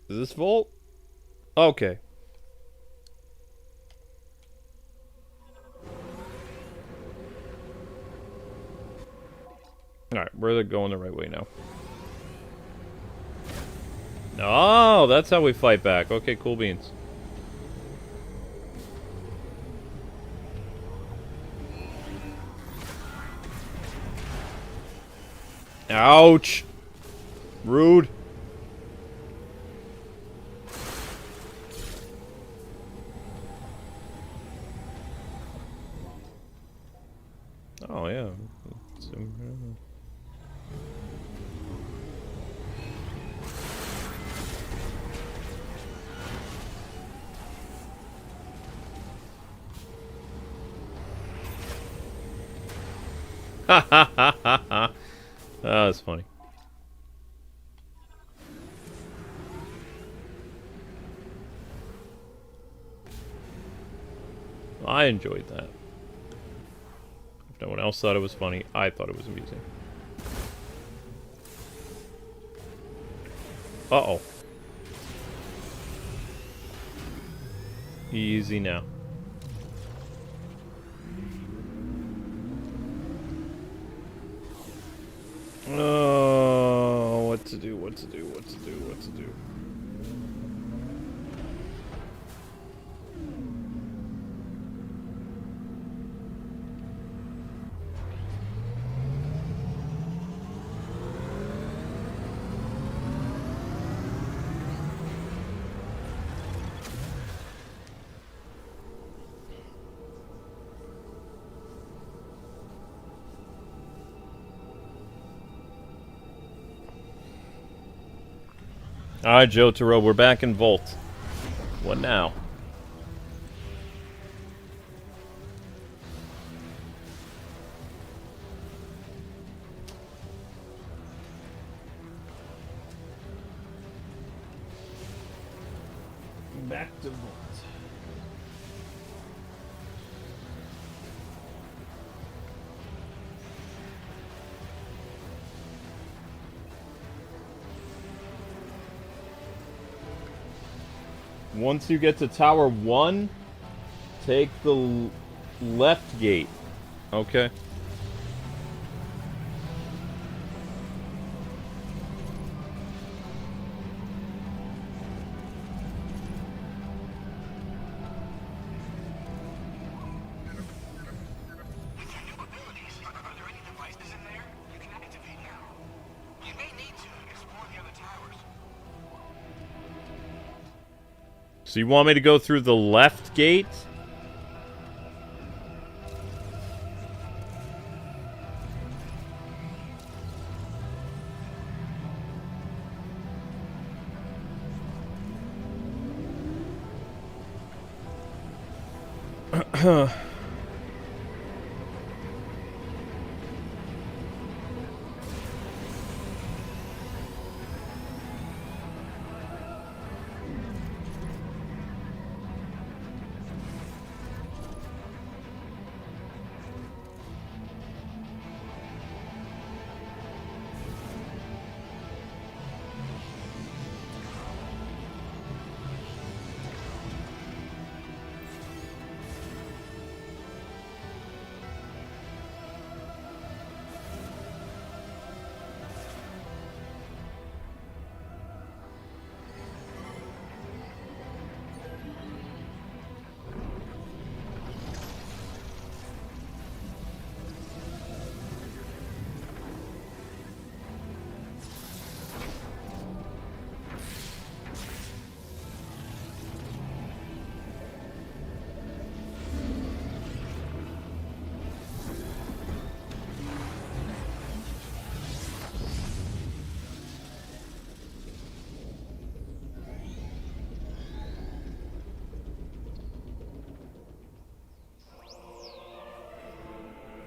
this Volt? Okay. Alright, we're going the right way now. Oh, that's how we fight back. Okay, cool beans. Ouch! Rude. Oh, yeah. Ha ha ha ha ha. Oh, that's funny. I enjoyed that. If no one else thought it was funny, I thought it was amusing. Uh-oh. Easy now. Oh, what to do, what to do, what to do, what to do. Alright, Jotaro, we're back in Volt. What now? Back to Volt. Once you get to Tower 1, Take the left gate. Okay. So you want me to go through the left gate?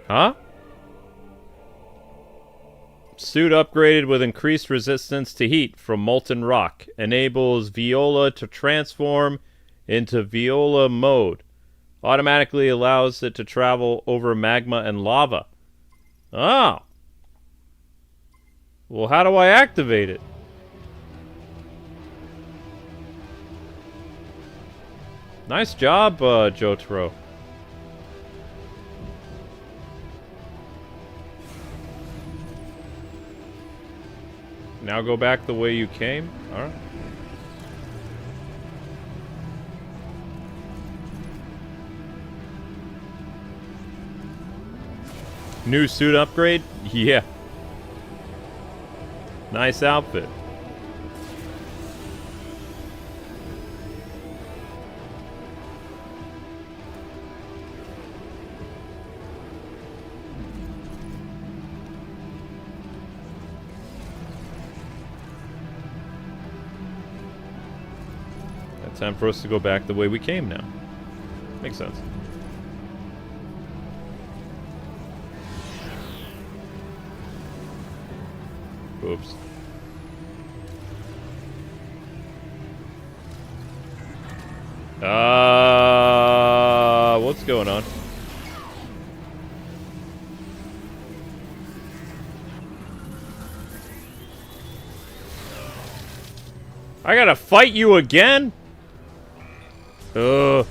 Huh? Suit upgraded with increased resistance to heat from molten rock. Enables Viola to transform into Viola mode. Automatically allows it to travel over magma and lava. Oh. Well, how do I activate it? Nice job, Jotaro. Now go back the way you came? Alright. New suit upgrade? Yeah. Nice outfit. Time for us to go back the way we came now. Makes sense. Oops. What's going on? I gotta fight you again? Ugh.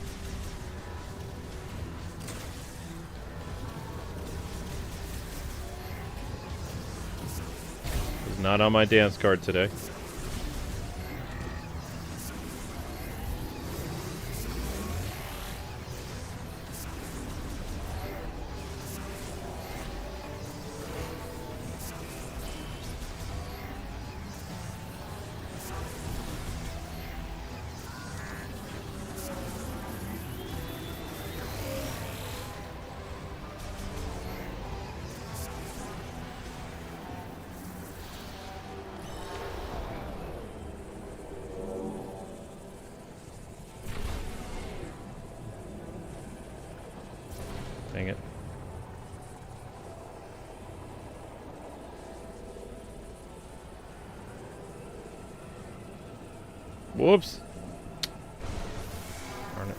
It's not on my dance card today. Dang it. Whoops. Darn it.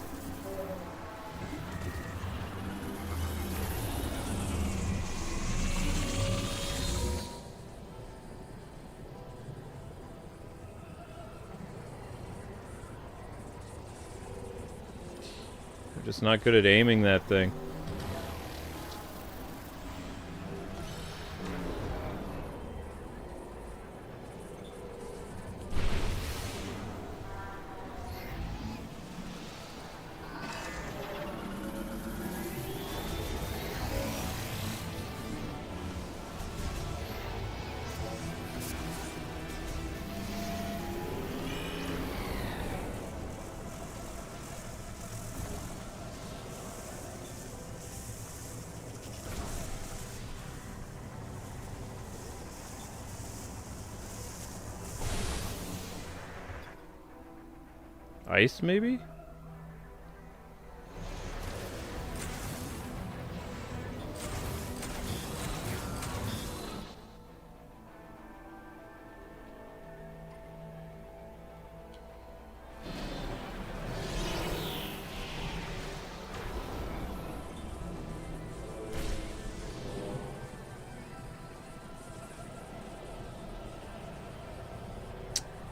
Just not good at aiming that thing. Ice, maybe?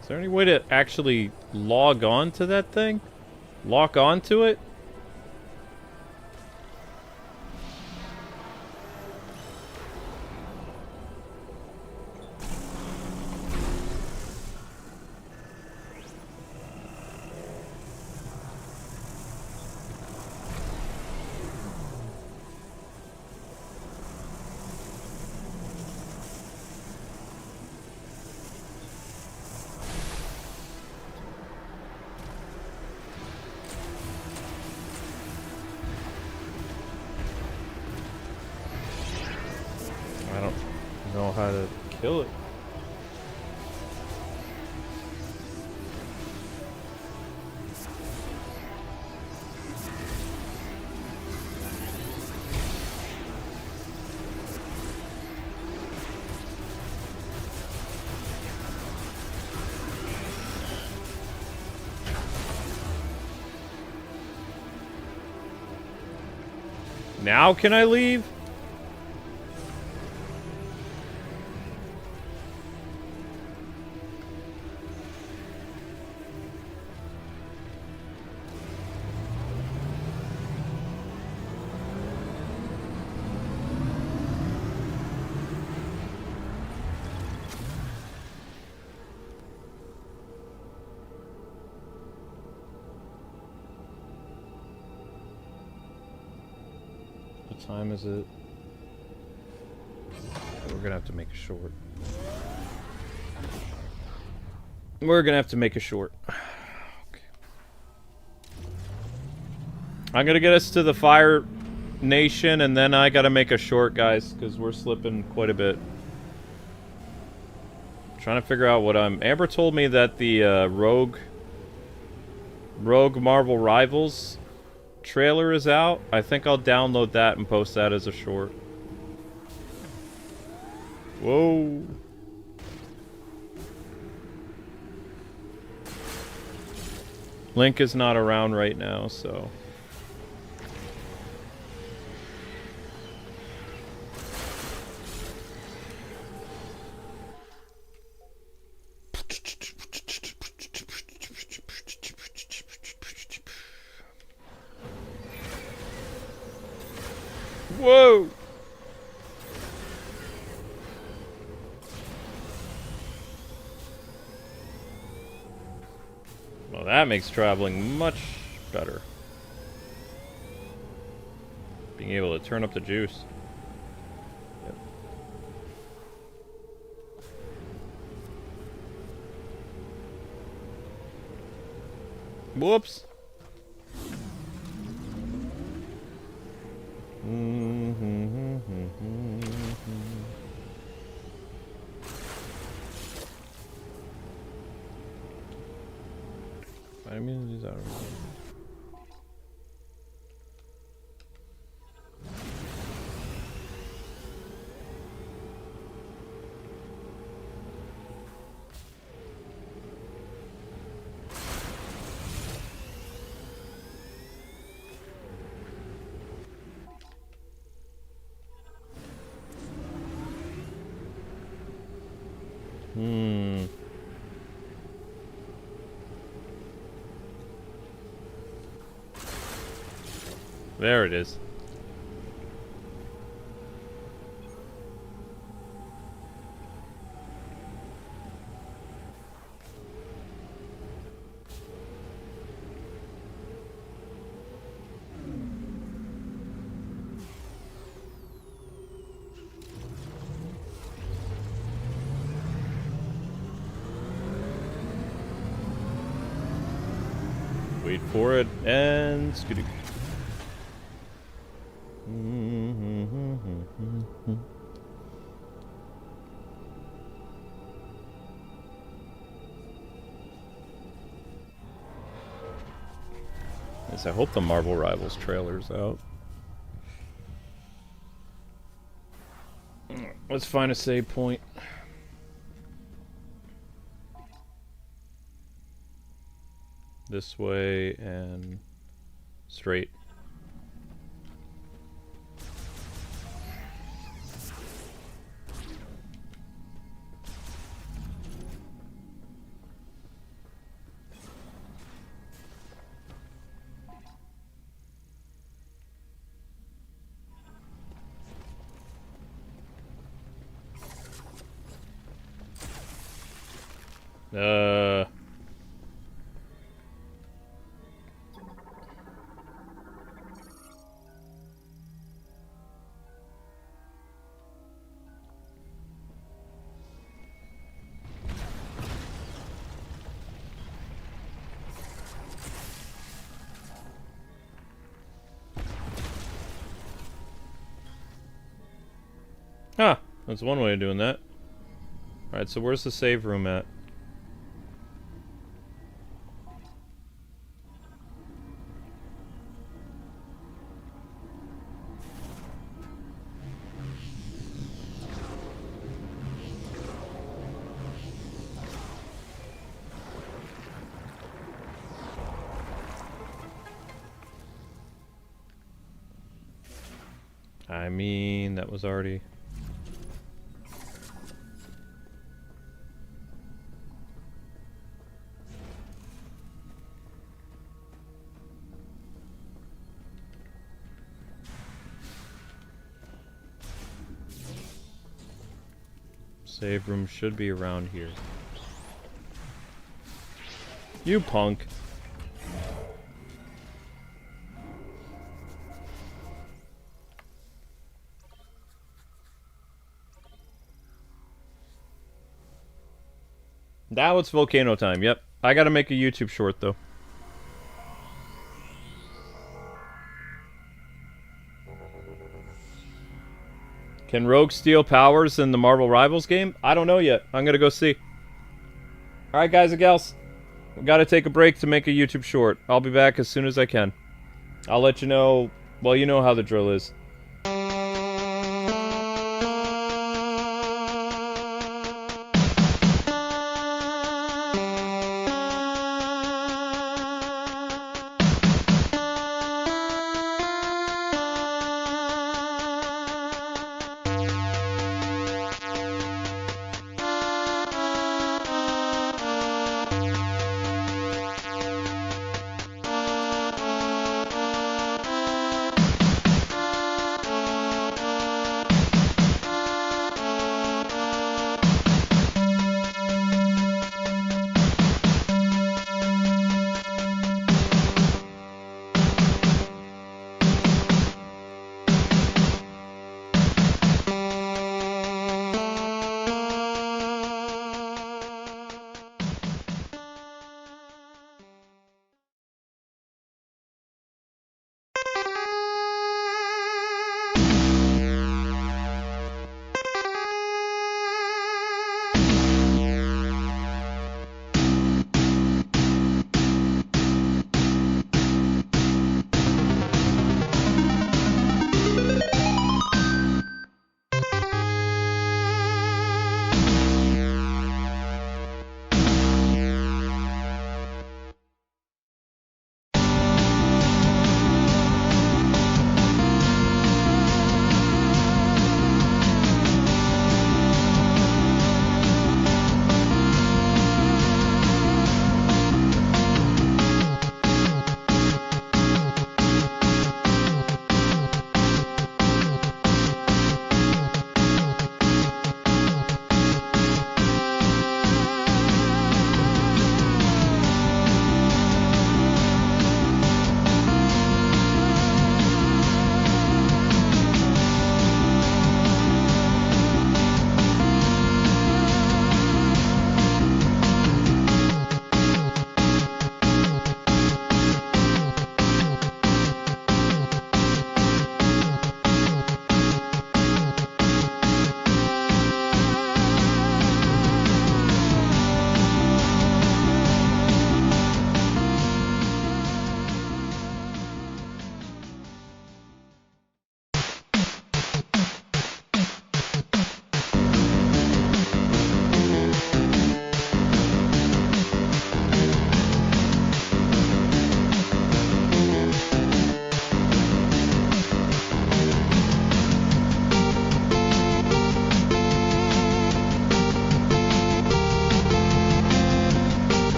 Is there any way to actually log on to that thing? Lock onto it? I don't know how to kill it. Now can I leave? What time is it? We're gonna have to make a short. We're gonna have to make a short. Okay. I'm gonna get us to the Fire Nation, and then I gotta make a short, guys, because we're slipping quite a bit. Trying to figure out what I'm... Amber told me that the Rogue Marvel Rivals trailer is out. I think I'll download that and post that as a short. Whoa. Link is not around right now, so... Whoa! Well, that makes traveling much better. Being able to turn up the juice. Yep. Whoops. I mean, these are. There it is. Wait for it, and skidoo. Yes, I hope the Marvel Rivals trailer's out. Let's find a save point. This way and straight. Huh, that's one way of doing that. Alright, so where's the save room at? I mean, that was already... Save room should be around here. You punk. Now it's volcano time, yep. I gotta make a YouTube short, though. Can Rogue steal powers in the Marvel Rivals game? I don't know yet. I'm gonna go see. Alright, guys and gals. We gotta take a break to make a YouTube short. I'll be back as soon as I can. I'll let you know... Well, you know how the drill is.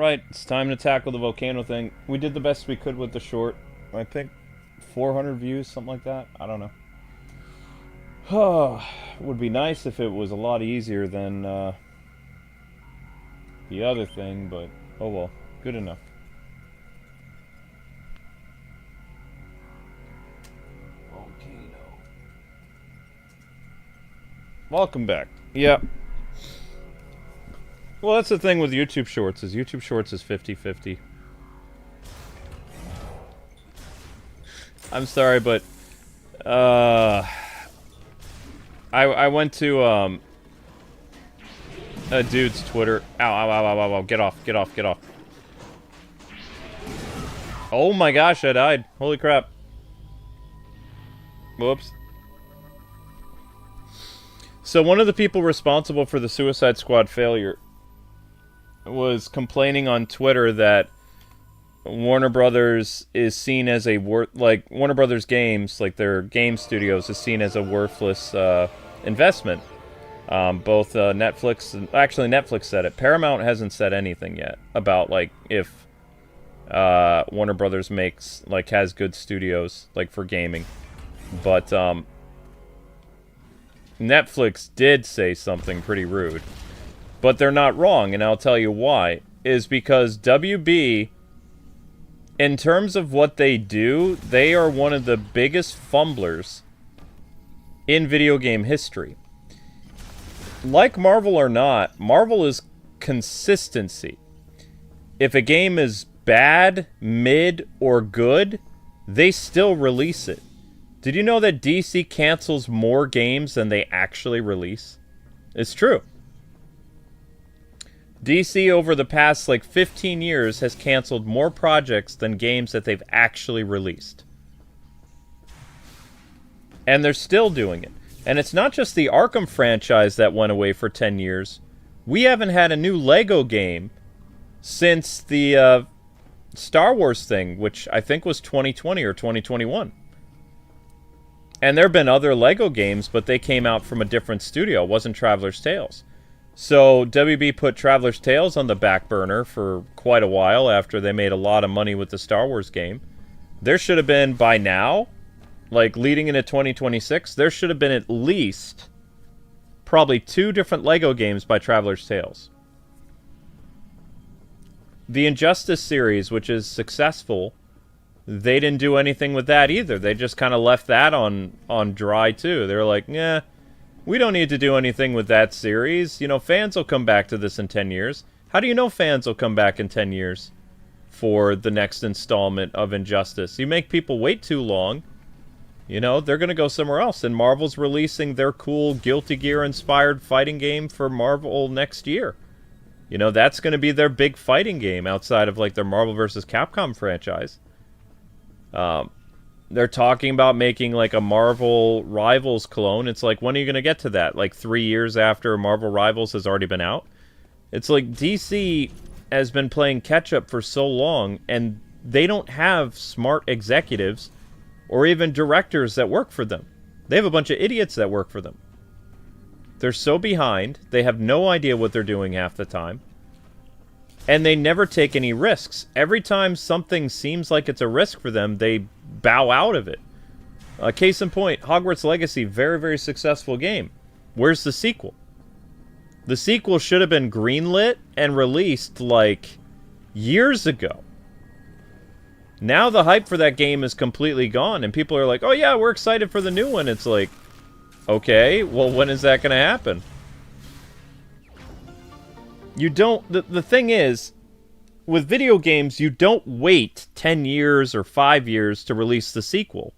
Alright, it's time to tackle the volcano thing. We did the best we could with the short. I think 400 views, something like that. I don't know. Would be nice if it was a lot easier than the other thing, but oh well. Good enough. Volcano. Welcome back. Yep. Well, that's the thing with YouTube Shorts, is YouTube Shorts is 50-50. I'm sorry, but I went to a dude's Twitter. Ow, ow, ow, ow, ow, ow. Get off, get off, get off. Oh my gosh, I died. Holy crap. Whoops. So one of the people responsible for the Suicide Squad failure was complaining on Twitter that Warner Brothers is seen as a Warner Brothers games, like their game studios, is seen as a worthless investment. Both Netflix and actually Netflix said it. Paramount hasn't said anything yet about like if Warner Brothers has good studios like for gaming, but Netflix did say something pretty rude. But they're not wrong, and I'll tell you why. Is because WB, in terms of what they do, they are one of the biggest fumblers in video game history. Like Marvel or not, Marvel is consistency. If a game is bad, mid, or good, they still release it. Did you know that DC cancels more games than they actually release? It's true. DC over the past 15 years has canceled more projects than games that they've actually released. And they're still doing it. And it's not just the Arkham franchise that went away for 10 years. We haven't had a new Lego game since the Star Wars thing, which I think was 2020 or 2021. And there have been other Lego games, but they came out from a different studio. It wasn't Traveler's Tales. So WB put Traveler's Tales on the back burner for quite a while after they made a lot of money with the Star Wars game. There should have been, by now, leading into 2026, there should have been at least probably 2 different Lego games by Traveler's Tales. The Injustice series, which is successful, they didn't do anything with that either. They just kind of left that on dry too. They were like, yeah, we don't need to do anything with that series. You know, fans will come back to this in 10 years. How do you know fans will come back in 10 years for the next installment of Injustice? You make people wait too long, you know, they're going to go somewhere else. And Marvel's releasing their cool Guilty Gear-inspired fighting game for Marvel next year. You know, that's going to be their big fighting game outside of, their Marvel vs. Capcom franchise. They're talking about making, a Marvel Rivals clone. It's like, when are you going to get to that? 3 years after Marvel Rivals has already been out? It's like DC has been playing catch-up for so long, and they don't have smart executives or even directors that work for them. They have a bunch of idiots that work for them. They're so behind, they have no idea what they're doing half the time, and they never take any risks. Every time something seems like it's a risk for them, they bow out of it. Case in point, Hogwarts Legacy, very, very successful game. Where's the sequel? The sequel should have been greenlit and released, years ago. Now the hype for that game is completely gone, and people are like, oh yeah, we're excited for the new one. It's like, okay, well, when is that going to happen? You don't... The thing is, with video games, you don't wait 10 years or 5 years to release the sequel.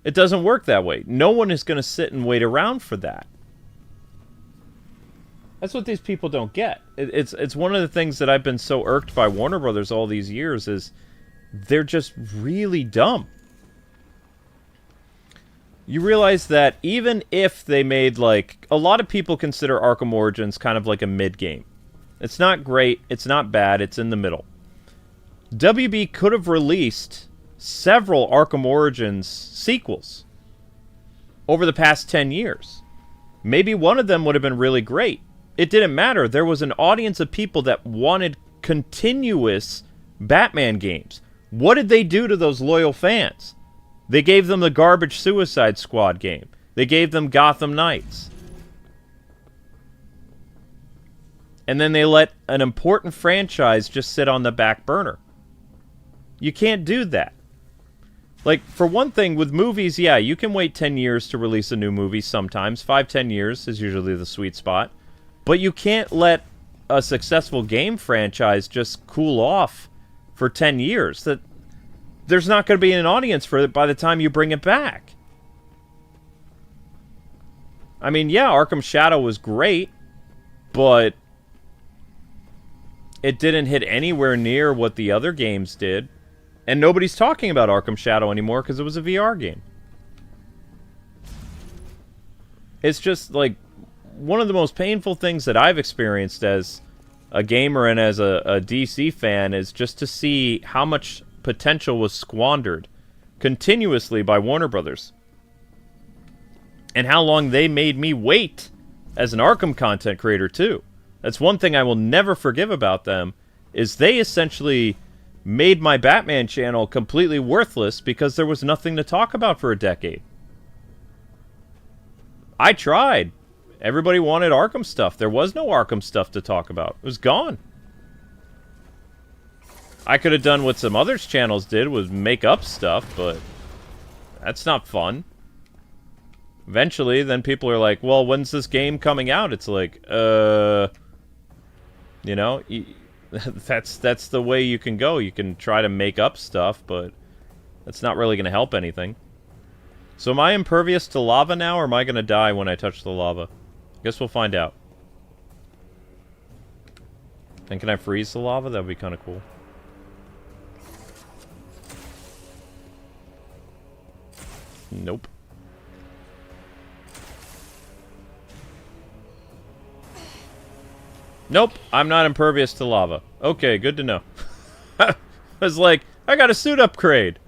It doesn't work that way. No one is going to sit and wait around for that. That's what these people don't get. It's one of the things that I've been so irked by Warner Brothers all these years is they're just really dumb. You realize that even if they made, a lot of people consider Arkham Origins kind of like a mid-game. It's not great, it's not bad, it's in the middle. WB could have released several Arkham Origins sequels over the past 10 years. Maybe one of them would have been really great. It didn't matter. There was an audience of people that wanted continuous Batman games. What did they do to those loyal fans? They gave them the garbage Suicide Squad game. They gave them Gotham Knights. And then they let an important franchise just sit on the back burner. You can't do that. Like, for one thing, with movies, yeah, you can wait 10 years to release a new movie sometimes. 5-10 years is usually the sweet spot. But you can't let a successful game franchise just cool off for 10 years. There's not going to be an audience for it by the time you bring it back. I mean, yeah, Arkham Shadow was great, but it didn't hit anywhere near what the other games did. And nobody's talking about Arkham Shadow anymore because it was a VR game. It's just, like, one of the most painful things that I've experienced as a gamer and as a DC fan is just to see how much potential was squandered continuously by Warner Brothers. And how long they made me wait as an Arkham content creator, too. That's one thing I will never forgive about them, is they essentially made my Batman channel completely worthless because there was nothing to talk about for a decade. I tried. Everybody wanted Arkham stuff. There was no Arkham stuff to talk about. It was gone. I could have done what some others channels did, was make up stuff, but that's not fun. Eventually, then people are like, well, when's this game coming out? It's like, you know, that's the way you can go. You can try to make up stuff, but that's not really going to help anything. So am I impervious to lava now, or am I going to die when I touch the lava? I guess we'll find out. And can I freeze the lava? That would be kind of cool. Nope. Nope, I'm not impervious to lava. Okay, good to know. I was like, I got a suit upgrade.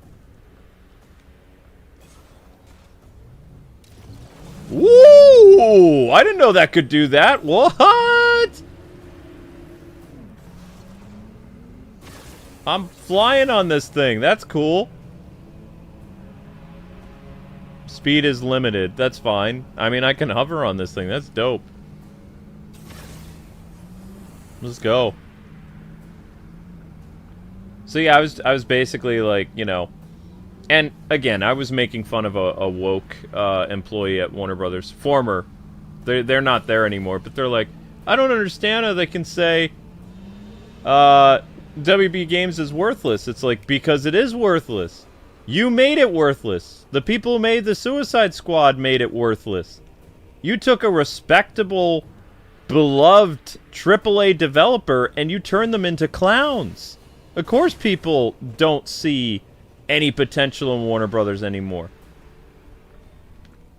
Woo! I didn't know that could do that. What? I'm flying on this thing. That's cool. Speed is limited. That's fine. I mean, I can hover on this thing. That's dope. Let's go. So yeah, I was basically like, you know, and again, I was making fun of a woke employee at Warner Brothers, former. They're not there anymore, but they're like, I don't understand how they can say WB Games is worthless. It's like, because it is worthless. You made it worthless. The people who made the Suicide Squad made it worthless. You took a respectable, beloved AAA developer and you turn them into clowns. Of course people don't see any potential in Warner Brothers anymore.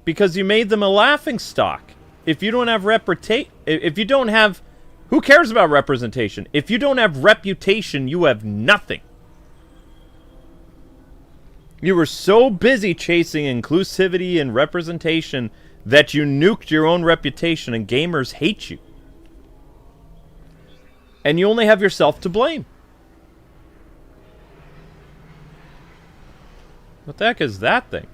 Because you made them a laughingstock. If you don't have if you don't have... Who cares about representation? If you don't have reputation, you have nothing. You were so busy chasing inclusivity and representation that you nuked your own reputation, and gamers hate you. And you only have yourself to blame. What the heck is that thing?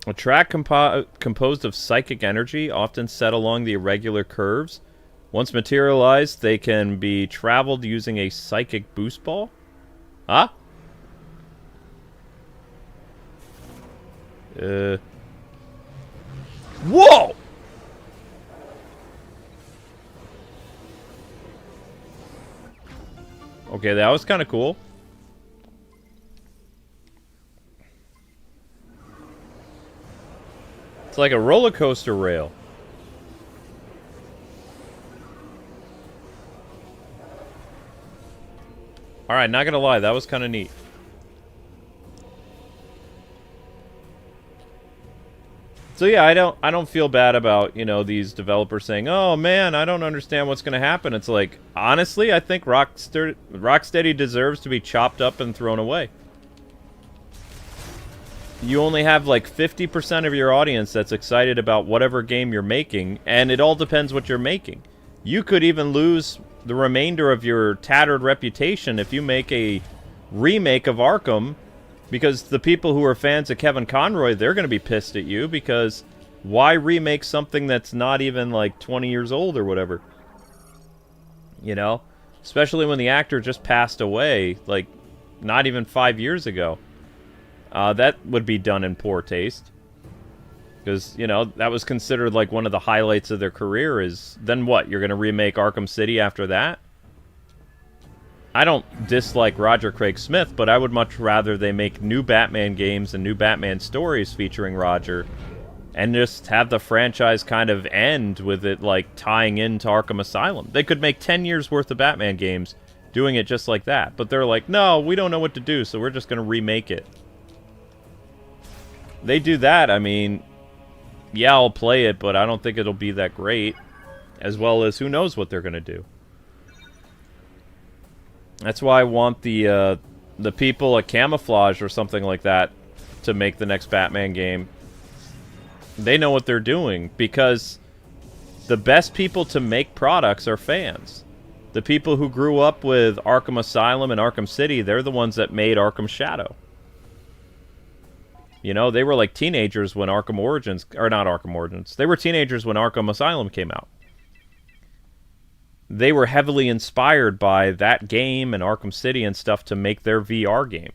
A track composed of psychic energy, often set along the irregular curves. Once materialized, they can be traveled using a psychic boost ball? Huh? Whoa! Okay, that was kind of cool. It's like a roller coaster rail. Alright, not gonna lie, that was kind of neat. So yeah, I don't feel bad about, you know, these developers saying, "Oh man, I don't understand what's going to happen." It's like, honestly, I think Rocksteady deserves to be chopped up and thrown away. you only have like 50% of your audience that's excited about whatever game you're making, and it all depends what you're making. You could even lose the remainder of your tattered reputation if you make a remake of Arkham, because the people who are fans of Kevin Conroy, they're going to be pissed at you, because why remake something that's not even like 20 years old or whatever? You know? Especially when the actor just passed away, like, not even 5 years ago. That would be done in poor taste. Because, you know, that was considered like one of the highlights of their career. Is then what? You're going to remake Arkham City after that? I don't dislike Roger Craig Smith, but I would much rather they make new Batman games and new Batman stories featuring Roger, and just have the franchise kind of end with it, like, tying into Arkham Asylum. They could make 10 years worth of Batman games doing it just like that. But they're like, no, we don't know what to do, so we're just going to remake it. They do that, I mean, yeah, I'll play it, but I don't think it'll be that great. As well as who knows what they're going to do. That's why I want the people at Camouflage or something like that to make the next Batman game. They know what they're doing, because the best people to make products are fans. The people who grew up with Arkham Asylum and Arkham City, they're the ones that made Arkham Shadow. You know, they were like teenagers when Arkham Origins... Or not Arkham Origins. They were teenagers when Arkham Asylum came out. They were heavily inspired by that game and Arkham City and stuff to make their VR game.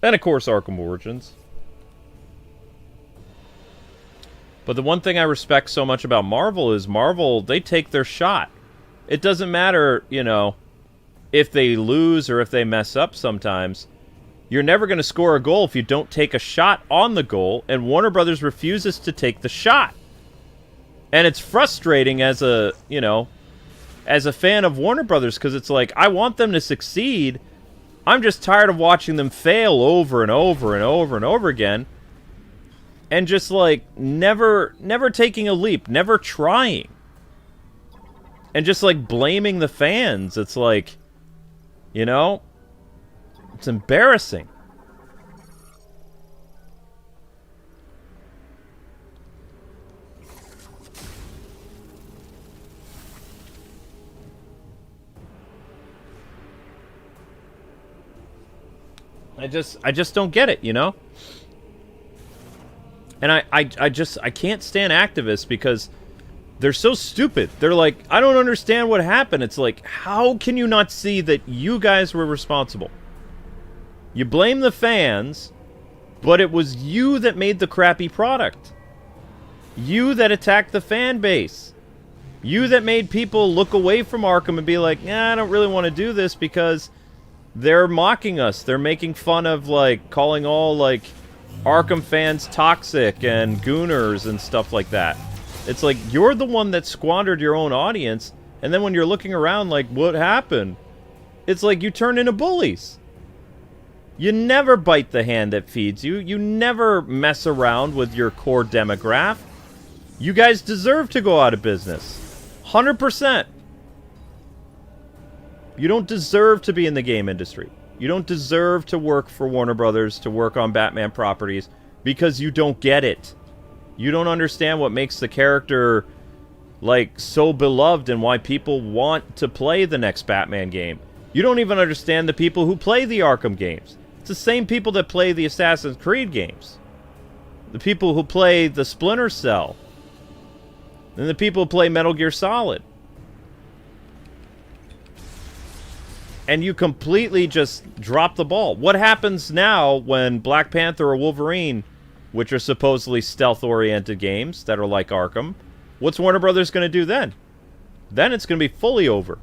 And, of course, Arkham Origins. But the one thing I respect so much about Marvel is Marvel, they take their shot. It doesn't matter, you know, if they lose or if they mess up sometimes. You're never going to score a goal if you don't take a shot on the goal, and Warner Brothers refuses to take the shot. And it's frustrating as a, you know, as a fan of Warner Brothers, because it's like, I want them to succeed. I'm just tired of watching them fail over and over and over and over again. And just, like, never taking a leap, never trying. And just, like, blaming the fans. It's like, you know, it's embarrassing. I just don't get it, you know? And I can't stand activists because they're so stupid. They're like, I don't understand what happened. It's like, how can you not see that you guys were responsible? You blame the fans, but it was you that made the crappy product. You that attacked the fan base. You that made people look away from Arkham and be like, nah, I don't really want to do this because they're mocking us. They're making fun of, like, calling all, like, Arkham fans toxic and gooners and stuff like that. It's like, you're the one that squandered your own audience, and then when you're looking around like, what happened? It's like you turn into bullies. You never bite the hand that feeds you. You never mess around with your core demographic. You guys deserve to go out of business. 100%. You don't deserve to be in the game industry. You don't deserve to work for Warner Brothers, to work on Batman properties, because you don't get it. You don't understand what makes the character, like, so beloved and why people want to play the next Batman game. You don't even understand the people who play the Arkham games. It's the same people that play the Assassin's Creed games. The people who play the Splinter Cell. And the people who play Metal Gear Solid. And you completely just drop the ball. What happens now when Black Panther or Wolverine, which are supposedly stealth-oriented games that are like Arkham, what's Warner Brothers going to do then? Then it's going to be fully over.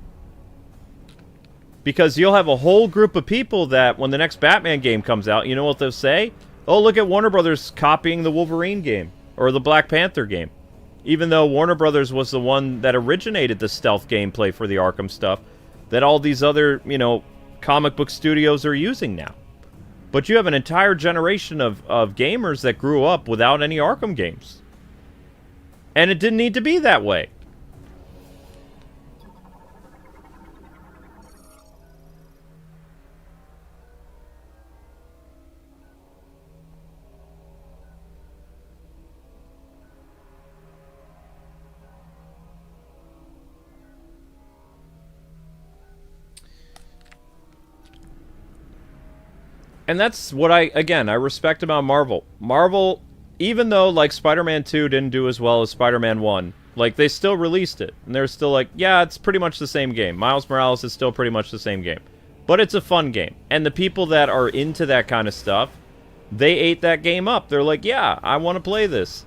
Because you'll have a whole group of people that, when the next Batman game comes out, you know what they'll say? Oh, look at Warner Brothers copying the Wolverine game, or the Black Panther game. Even though Warner Brothers was the one that originated the stealth gameplay for the Arkham stuff, that all these other, you know, comic book studios are using now. But you have an entire generation of gamers that grew up without any Arkham games. And it didn't need to be that way. And that's what I respect about Marvel. Marvel, even though, like, Spider-Man 2 didn't do as well as Spider-Man 1, like, they still released it. And they're still like, yeah, it's pretty much the same game. Miles Morales is still pretty much the same game. But it's a fun game. And the people that are into that kind of stuff, they ate that game up. They're like, yeah, I want to play this.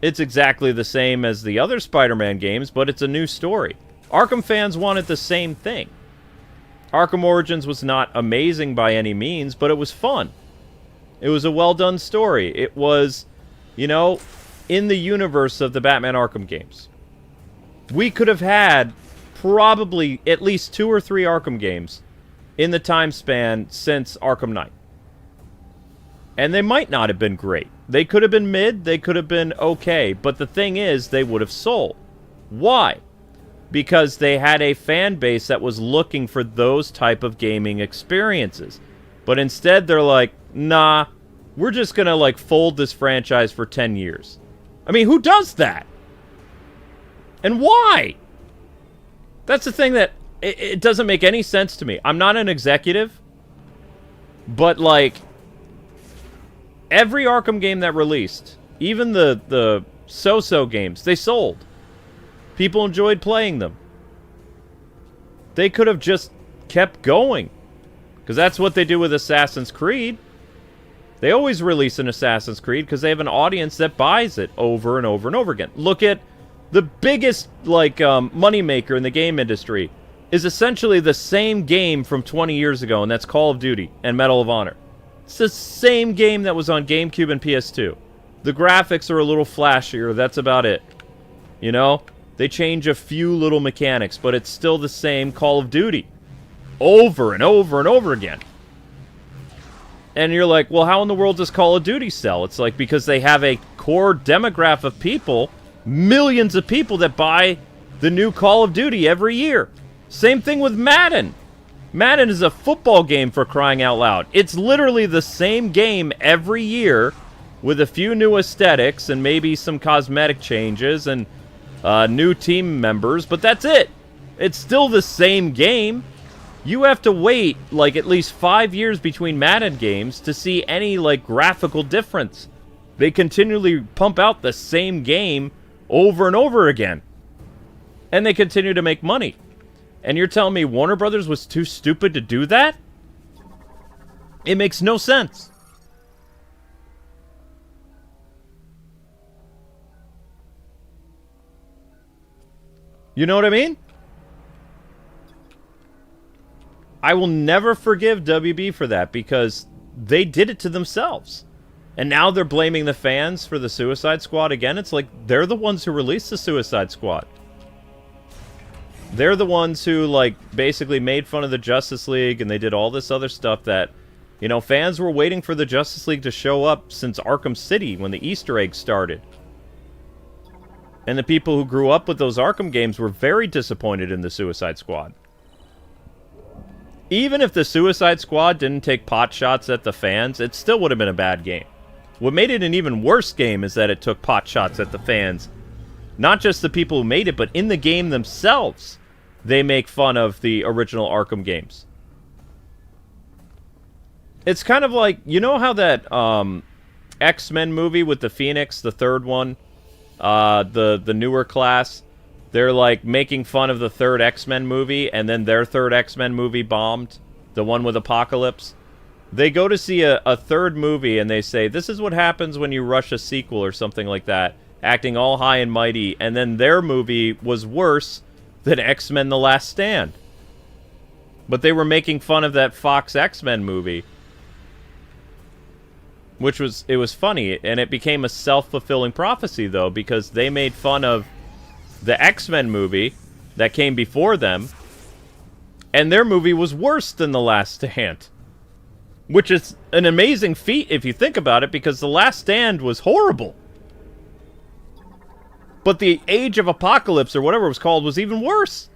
It's exactly the same as the other Spider-Man games, but it's a new story. Arkham fans wanted the same thing. Arkham Origins was not amazing by any means, but it was fun. It was a well-done story. It was, you know, in the universe of the Batman Arkham games. We could have had probably at least 2 or 3 Arkham games in the time span since Arkham Knight. And they might not have been great. They could have been mid, they could have been okay, but the thing is, they would have sold. Why? Because they had a fan base that was looking for those type of gaming experiences. But instead, they're like, nah, we're just gonna, like, fold this franchise for 10 years. I mean, who does that? And why? That's the thing that, it doesn't make any sense to me. I'm not an executive, but, like, every Arkham game that released, even the so-so games, they sold. People enjoyed playing them. They could have just kept going. Because that's what they do with Assassin's Creed. They always release an Assassin's Creed because they have an audience that buys it over and over and over again. Look at the biggest, like, moneymaker in the game industry is essentially the same game from 20 years ago, and that's Call of Duty and Medal of Honor. It's the same game that was on GameCube and PS2. The graphics are a little flashier, that's about it. You know? They change a few little mechanics, but it's still the same Call of Duty. Over and over and over again. And you're like, well, how in the world does Call of Duty sell? It's like, because they have a core demographic of people, millions of people that buy the new Call of Duty every year. Same thing with Madden. Madden is a football game, for crying out loud. It's literally the same game every year with a few new aesthetics and maybe some cosmetic changes and new team members, but that's it. It's still the same game. You have to wait, like, at least 5 years between Madden games to see any, like, graphical difference. They continually pump out the same game over and over again. And they continue to make money. And you're telling me Warner Brothers was too stupid to do that? It makes no sense. You know what I mean? I will never forgive WB for that because they did it to themselves. And now they're blaming the fans for the Suicide Squad again. It's like they're the ones who released the Suicide Squad. They're the ones who, like, basically made fun of the Justice League, and they did all this other stuff that, you know, fans were waiting for the Justice League to show up since Arkham City when the Easter eggs started. And the people who grew up with those Arkham games were very disappointed in the Suicide Squad. Even if the Suicide Squad didn't take pot shots at the fans, it still would have been a bad game. What made it an even worse game is that it took pot shots at the fans. Not just the people who made it, but in the game themselves, they make fun of the original Arkham games. It's kind of like, you know how that X-Men movie with the Phoenix, the third one, the newer class, they're like making fun of the third X-Men movie, and then their third X-Men movie bombed, the one with Apocalypse. They go to see a third movie and they say, this is what happens when you rush a sequel or something like that, acting all high and mighty, and then their movie was worse than X-Men The Last Stand. But they were making fun of that Fox X-Men movie, which was, it was funny, and it became a self-fulfilling prophecy, though, because they made fun of the X-Men movie that came before them, and their movie was worse than The Last Stand. Which is an amazing feat if you think about it, because The Last Stand was horrible. But the Age of Apocalypse, or whatever it was called, was even worse.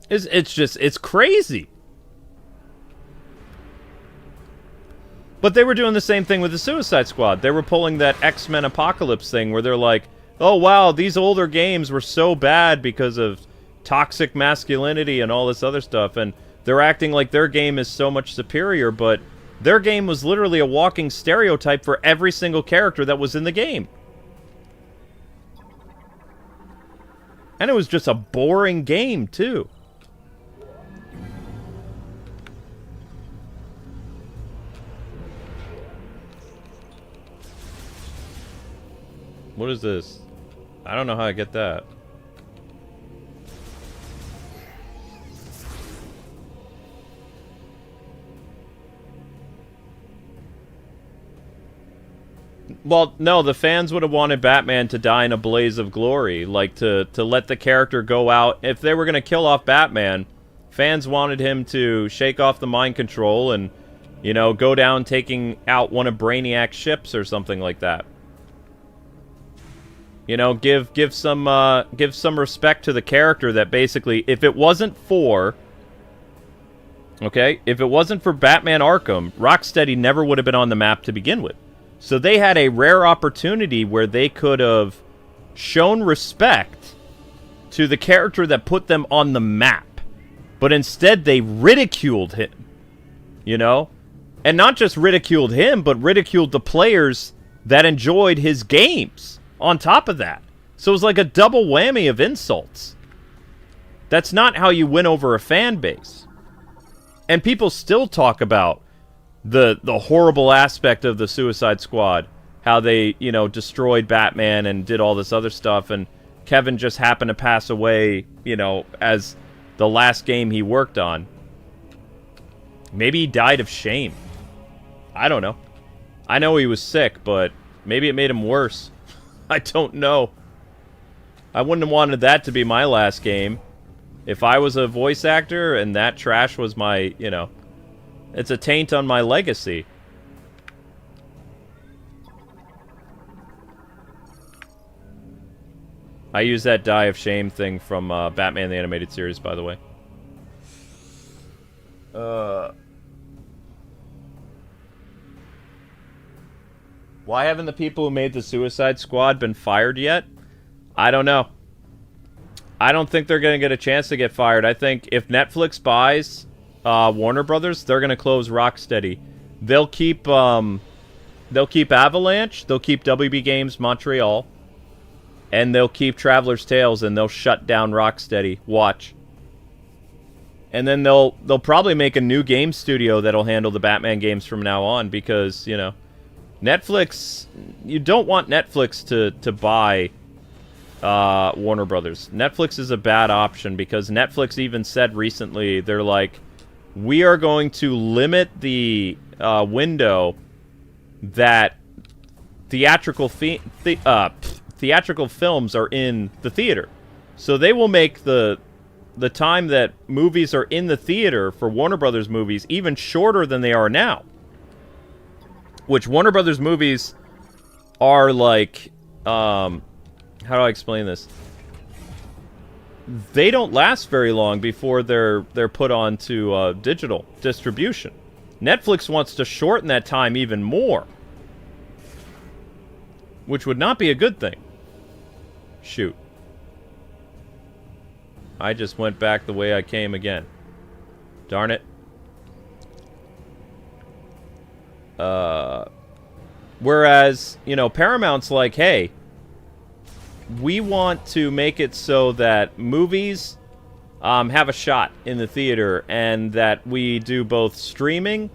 It's crazy. But they were doing the same thing with the Suicide Squad. They were pulling that X-Men Apocalypse thing where they're like, oh wow, these older games were so bad because of toxic masculinity and all this other stuff. And they're acting like their game is so much superior, but their game was literally a walking stereotype for every single character that was in the game. And it was just a boring game, too. What is this? I don't know how I get that. Well, no, the fans would have wanted Batman to die in a blaze of glory. Like, to let the character go out. If they were going to kill off Batman, fans wanted him to shake off the mind control and, you know, go down taking out one of Brainiac's ships or something like that. You know, give some respect to the character that basically, if it wasn't for... Okay? If it wasn't for Batman Arkham, Rocksteady never would have been on the map to begin with. So they had a rare opportunity where they could have shown respect to the character that put them on the map. But instead, they ridiculed him. You know? And not just ridiculed him, but ridiculed the players that enjoyed his games on top of that. So it was like a double whammy of insults. That's not how you win over a fan base. And people still talk about the horrible aspect of the Suicide Squad. How they, you know, destroyed Batman and did all this other stuff. And Kevin just happened to pass away, you know, as the last game he worked on. Maybe he died of shame. I don't know. I know he was sick, but maybe it made him worse. I don't know. I wouldn't have wanted that to be my last game. If I was a voice actor and that trash was my, you know... It's a taint on my legacy. I use that die of shame thing from Batman the Animated Series, by the way. Why haven't the people who made the Suicide Squad been fired yet? I don't know. I don't think they're going to get a chance to get fired. I think if Netflix buys Warner Brothers, they're going to close Rocksteady. They'll keep Avalanche, they'll keep WB Games Montreal, and they'll keep Traveler's Tales, and they'll shut down Rocksteady. Watch. And then they'll probably make a new game studio that'll handle the Batman games from now on, because, you know, Netflix, you don't want Netflix to buy Warner Brothers. Netflix is a bad option, because Netflix even said recently, they're like, we are going to limit the window that theatrical films are in the theater. So they will make the time that movies are in the theater for Warner Brothers movies even shorter than they are now. Which Warner Brothers movies are like, how do I explain this? They don't last very long before they're put onto digital distribution. Netflix wants to shorten that time even more, which would not be a good thing. Shoot. I just went back the way I came again. Darn it. Whereas, you know, Paramount's like, hey, we want to make it so that movies have a shot in the theater, and that we do both streaming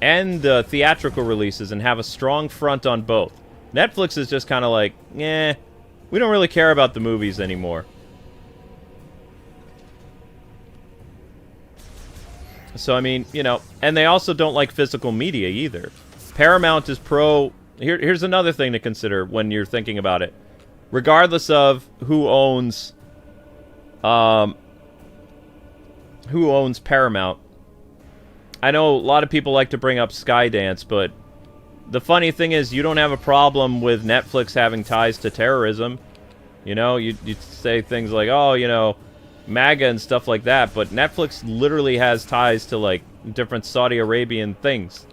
and theatrical releases and have a strong front on both. Netflix is just kind of like, eh, we don't really care about the movies anymore. So, I mean, you know, and they also don't like physical media either. Paramount is pro... Here's another thing to consider when you're thinking about it. Regardless of who owns Paramount. I know a lot of people like to bring up Skydance, but the funny thing is you don't have a problem with Netflix having ties to terrorism. You know, you say things like, oh, you know, MAGA and stuff like that, but Netflix literally has ties to, like, different Saudi Arabian things.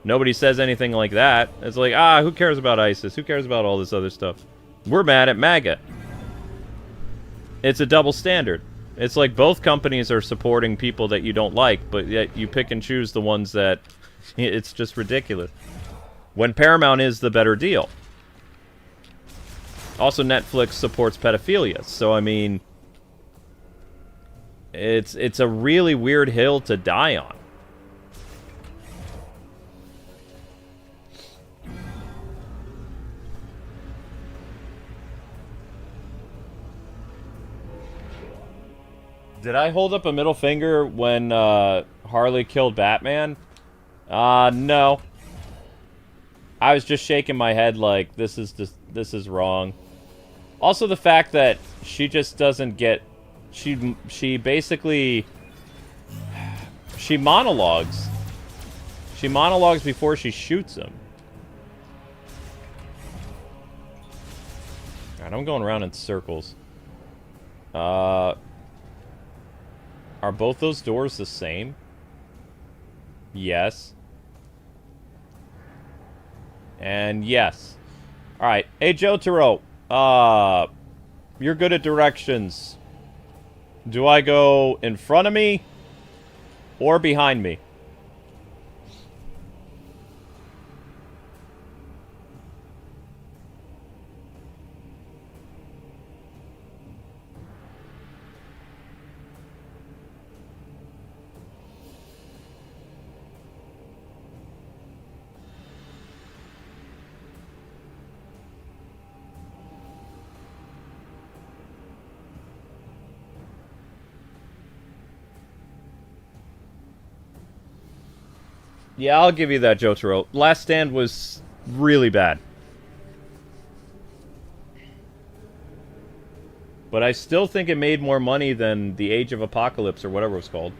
Nobody says anything like that. It's like, who cares about ISIS? Who cares about all this other stuff? We're mad at MAGA. It's a double standard. It's like both companies are supporting people that you don't like, but yet you pick and choose the ones that... It's just ridiculous. When Paramount is the better deal. Also, Netflix supports pedophilia, so I mean... It's a really weird hill to die on. Did I hold up a middle finger when Harley killed Batman? No. I was just shaking my head like this is wrong. Also, the fact that she just doesn't get. She basically. She monologues. She monologues before she shoots him. Alright, I'm going around in circles. Are both those doors the same? Yes. And yes. Alright. Hey, Jotaro. You're good at directions. Do I go in front of me? Or behind me? Yeah, I'll give you that, Jotaro. Last Stand was really bad. But I still think it made more money than The Age of Apocalypse or whatever it was called.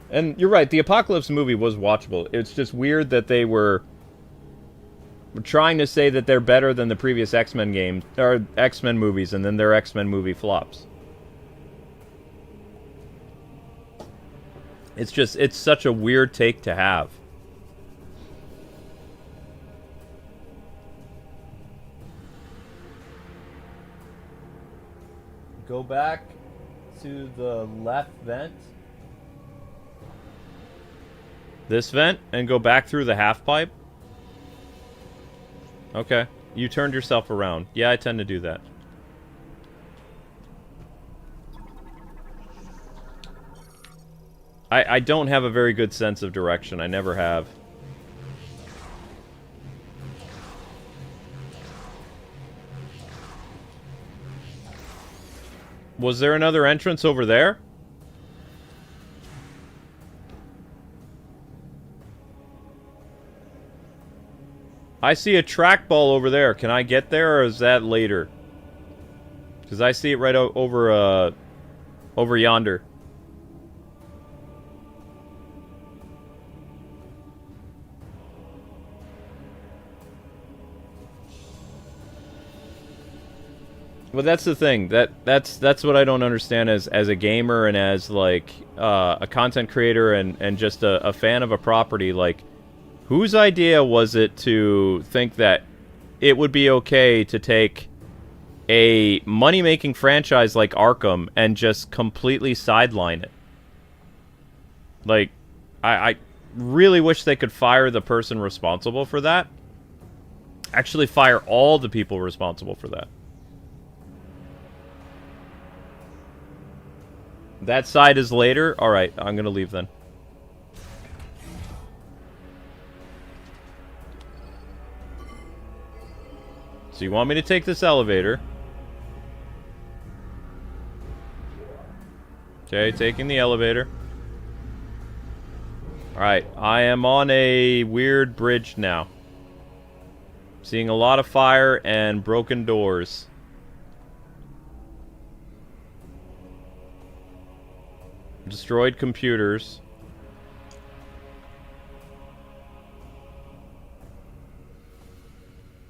And you're right, the Apocalypse movie was watchable. It's just weird that they were trying to say that they're better than the previous X-Men games, or X-Men movies, and then their X-Men movie flops. It's just, it's such a weird take to have. Go back to the left vent. This vent, and go back through the half pipe. Okay. You turned yourself around. Yeah, I tend to do that. I don't have a very good sense of direction. I never have. Was there another entrance over there? I see a trackball over there. Can I get there, or is that later? Because I see it right over, over yonder. Well, that's the thing. That's what I don't understand as a gamer and as like a content creator and just a fan of a property. Like, whose idea was it to think that it would be okay to take a money-making franchise like Arkham and just completely sideline it? Like, I really wish they could fire the person responsible for that. Actually, fire all the people responsible for that. That side is later? Alright, I'm gonna leave then. So you want me to take this elevator. Okay, taking the elevator. Alright, I am on a weird bridge now. Seeing a lot of fire and broken doors. Destroyed computers.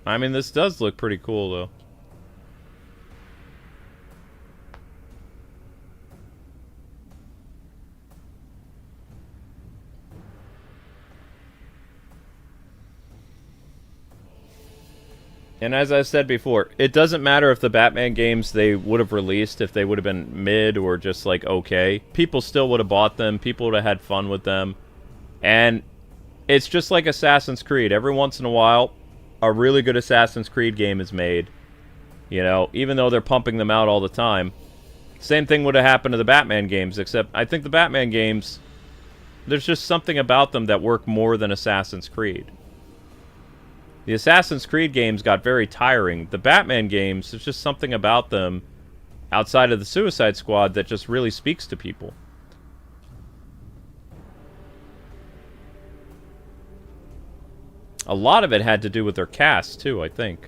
I mean, this does look pretty cool, though. And as I said before, it doesn't matter if the Batman games they would have released, if they would have been mid or just like okay. People still would have bought them. People would have had fun with them. And it's just like Assassin's Creed. Every once in a while, a really good Assassin's Creed game is made. You know, even though they're pumping them out all the time. Same thing would have happened to the Batman games, except I think the Batman games, there's just something about them that work more than Assassin's Creed. The Assassin's Creed games got very tiring. The Batman games, there's just something about them outside of the Suicide Squad that just really speaks to people. A lot of it had to do with their cast, too, I think.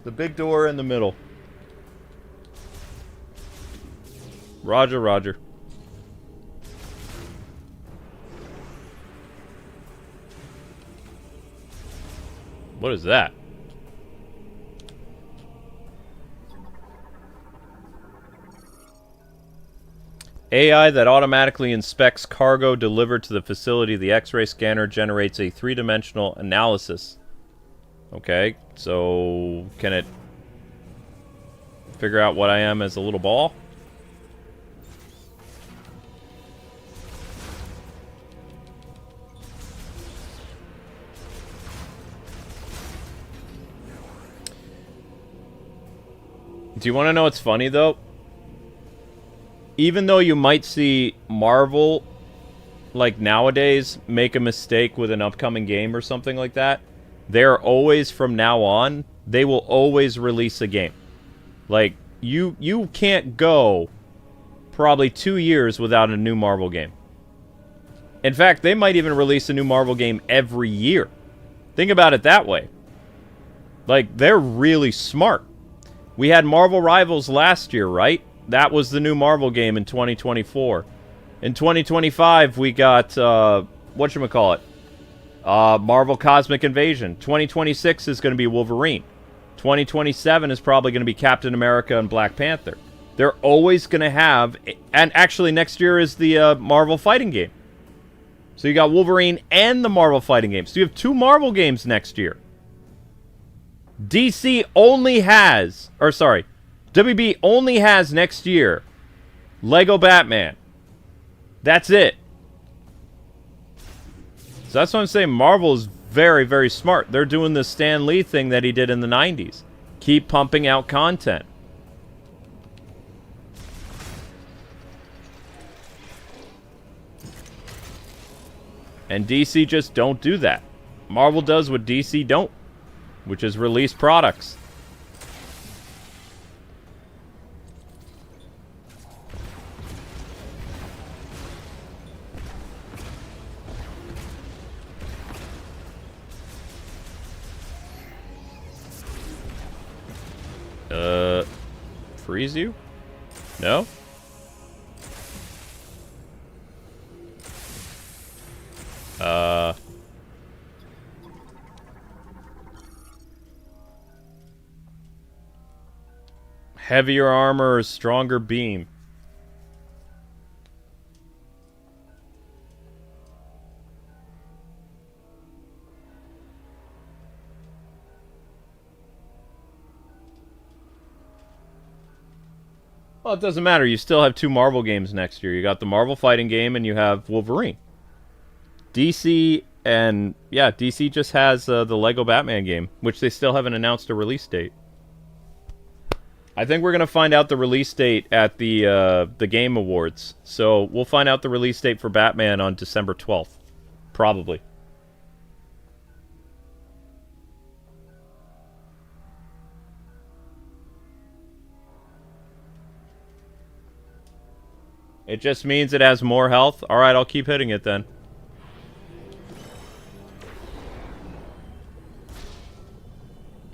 The big door in the middle. Roger, roger. What is that? AI that automatically inspects cargo delivered to the facility. The X-ray scanner generates a three-dimensional analysis. Okay, so can it figure out what I am as a little ball? Do you want to know what's funny, though? Even though you might see Marvel, like nowadays, make a mistake with an upcoming game or something like that, they're always, from now on, they will always release a game. Like, you can't go probably 2 years without a new Marvel game. In fact, they might even release a new Marvel game every year. Think about it that way. Like, they're really smart. We had Marvel Rivals last year, right? That was the new Marvel game in 2024. In 2025, we got, whatchamacallit? Marvel Cosmic Invasion. 2026 is going to be Wolverine. 2027 is probably going to be Captain America and Black Panther. They're always going to have... And actually, next year is the Marvel fighting game. So you got Wolverine and the Marvel fighting game. So you have 2 Marvel games next year. DC only has... Or, sorry. WB only has next year Lego Batman. That's it. So that's what I'm saying. Marvel is very, very smart. They're doing the Stan Lee thing that he did in the 90s. Keep pumping out content. And DC just don't do that. Marvel does what DC don't, which is release products. Freeze you? No? Heavier armor or stronger beam? Well, it doesn't matter. You still have 2 Marvel games next year. You got the Marvel fighting game and you have Wolverine. DC and... Yeah, DC just has the Lego Batman game, which they still haven't announced a release date. I think we're going to find out the release date at the Game Awards. So we'll find out the release date for Batman on December 12th. Probably. It just means it has more health. Alright, I'll keep hitting it then.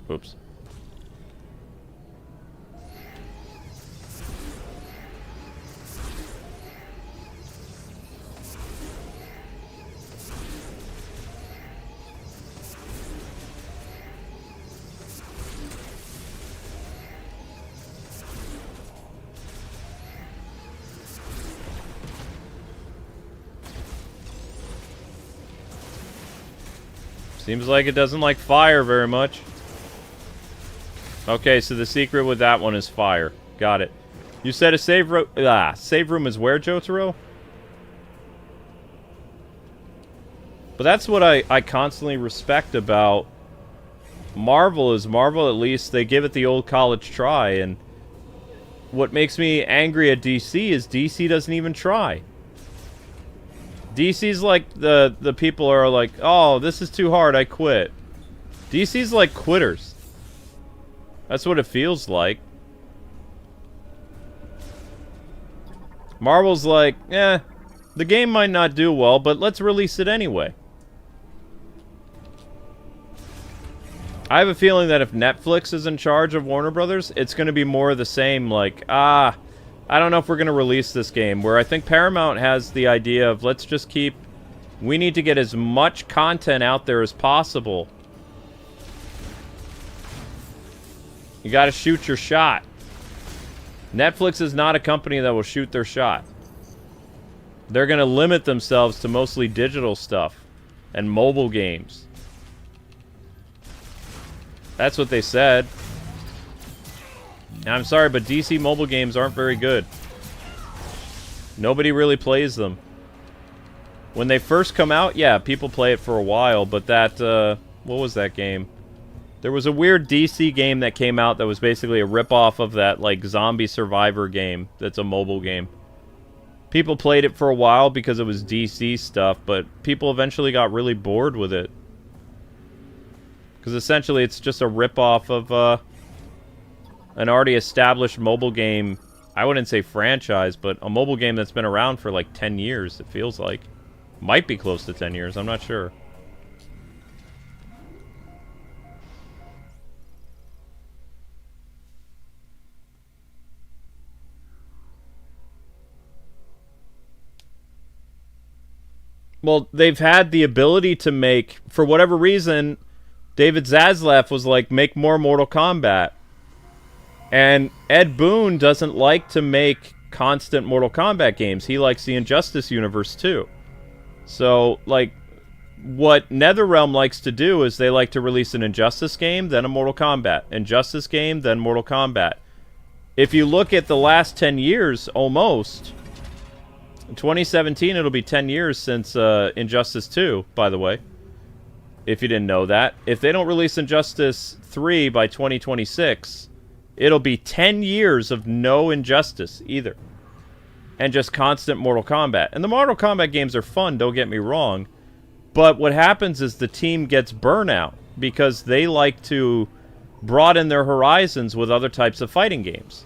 Oops. Seems like it doesn't like fire very much. Okay, so the secret with that one is fire. Got it. You said a save room is where, Jotaro? But that's what I constantly respect about Marvel, is Marvel, at least, they give it the old college try, and what makes me angry at DC is DC doesn't even try. DC's like the people are like, oh, this is too hard, I quit. DC's like quitters. That's what it feels like. Marvel's like, the game might not do well, but let's release it anyway. I have a feeling that if Netflix is in charge of Warner Brothers, it's going to be more of the same, like, I don't know if we're going to release this game. Where I think Paramount has the idea of, let's just keep... We need to get as much content out there as possible. You got to shoot your shot. Netflix is not a company that will shoot their shot. They're going to limit themselves to mostly digital stuff and mobile games. That's what they said. And I'm sorry, but DC mobile games aren't very good. Nobody really plays them. When they first come out, yeah, people play it for a while, but that, what was that game? There was a weird DC game that came out that was basically a ripoff of that, like, zombie survivor game that's a mobile game. People played it for a while because it was DC stuff, but people eventually got really bored with it. Because essentially it's just a ripoff of an already established mobile game. I wouldn't say franchise, but a mobile game that's been around for like 10 years, it feels like. Might be close to 10 years, I'm not sure. Well, they've had the ability to make, for whatever reason, David Zaslav was like, make more Mortal Kombat. And Ed Boon doesn't like to make constant Mortal Kombat games. He likes the Injustice universe too. So, like, what NetherRealm likes to do is they like to release an Injustice game, then a Mortal Kombat. Injustice game, then Mortal Kombat. If you look at the last 10 years, almost... In 2017, it'll be 10 years since Injustice 2, by the way. If you didn't know that. If they don't release Injustice 3 by 2026, it'll be 10 years of no Injustice either. And just constant Mortal Kombat. And the Mortal Kombat games are fun, don't get me wrong. But what happens is the team gets burnout because they like to broaden their horizons with other types of fighting games.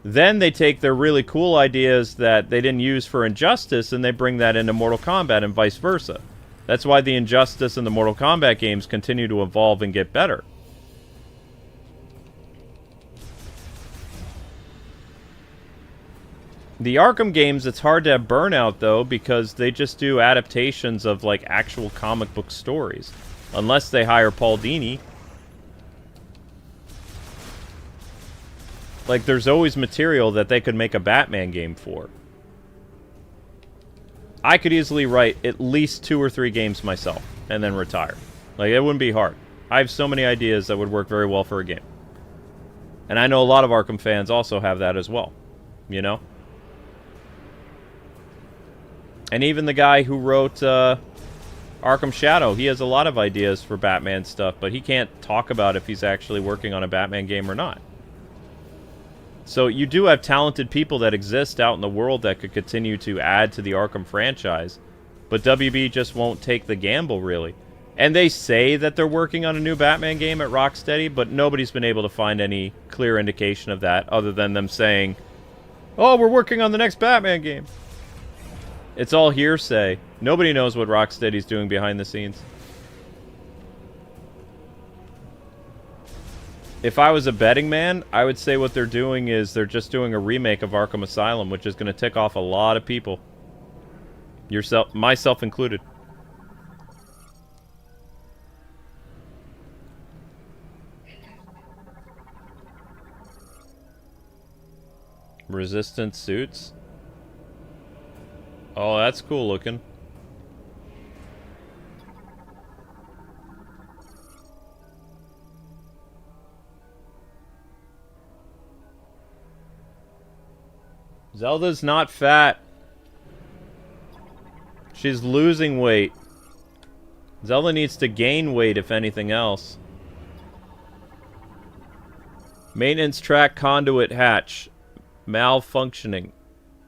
Then they take their really cool ideas that they didn't use for Injustice and they bring that into Mortal Kombat and vice versa. That's why the Injustice and the Mortal Kombat games continue to evolve and get better. The Arkham games, it's hard to have burnout, though, because they just do adaptations of, like, actual comic book stories. Unless they hire Paul Dini. Like, there's always material that they could make a Batman game for. I could easily write at least 2 or 3 games myself, and then retire. Like, it wouldn't be hard. I have so many ideas that would work very well for a game. And I know a lot of Arkham fans also have that as well. You know? And even the guy who wrote Arkham Shadow, he has a lot of ideas for Batman stuff, but he can't talk about if he's actually working on a Batman game or not. So you do have talented people that exist out in the world that could continue to add to the Arkham franchise, but WB just won't take the gamble, really. And they say that they're working on a new Batman game at Rocksteady, but nobody's been able to find any clear indication of that, other than them saying, oh, we're working on the next Batman game. It's all hearsay. Nobody knows what Rocksteady's doing behind the scenes. If I was a betting man, I would say what they're doing is they're just doing a remake of Arkham Asylum, which is going to tick off a lot of people. Myself included. Resistant suits? Oh, that's cool looking. Zelda's not fat. She's losing weight. Zelda needs to gain weight, if anything else. Maintenance track conduit hatch. Malfunctioning.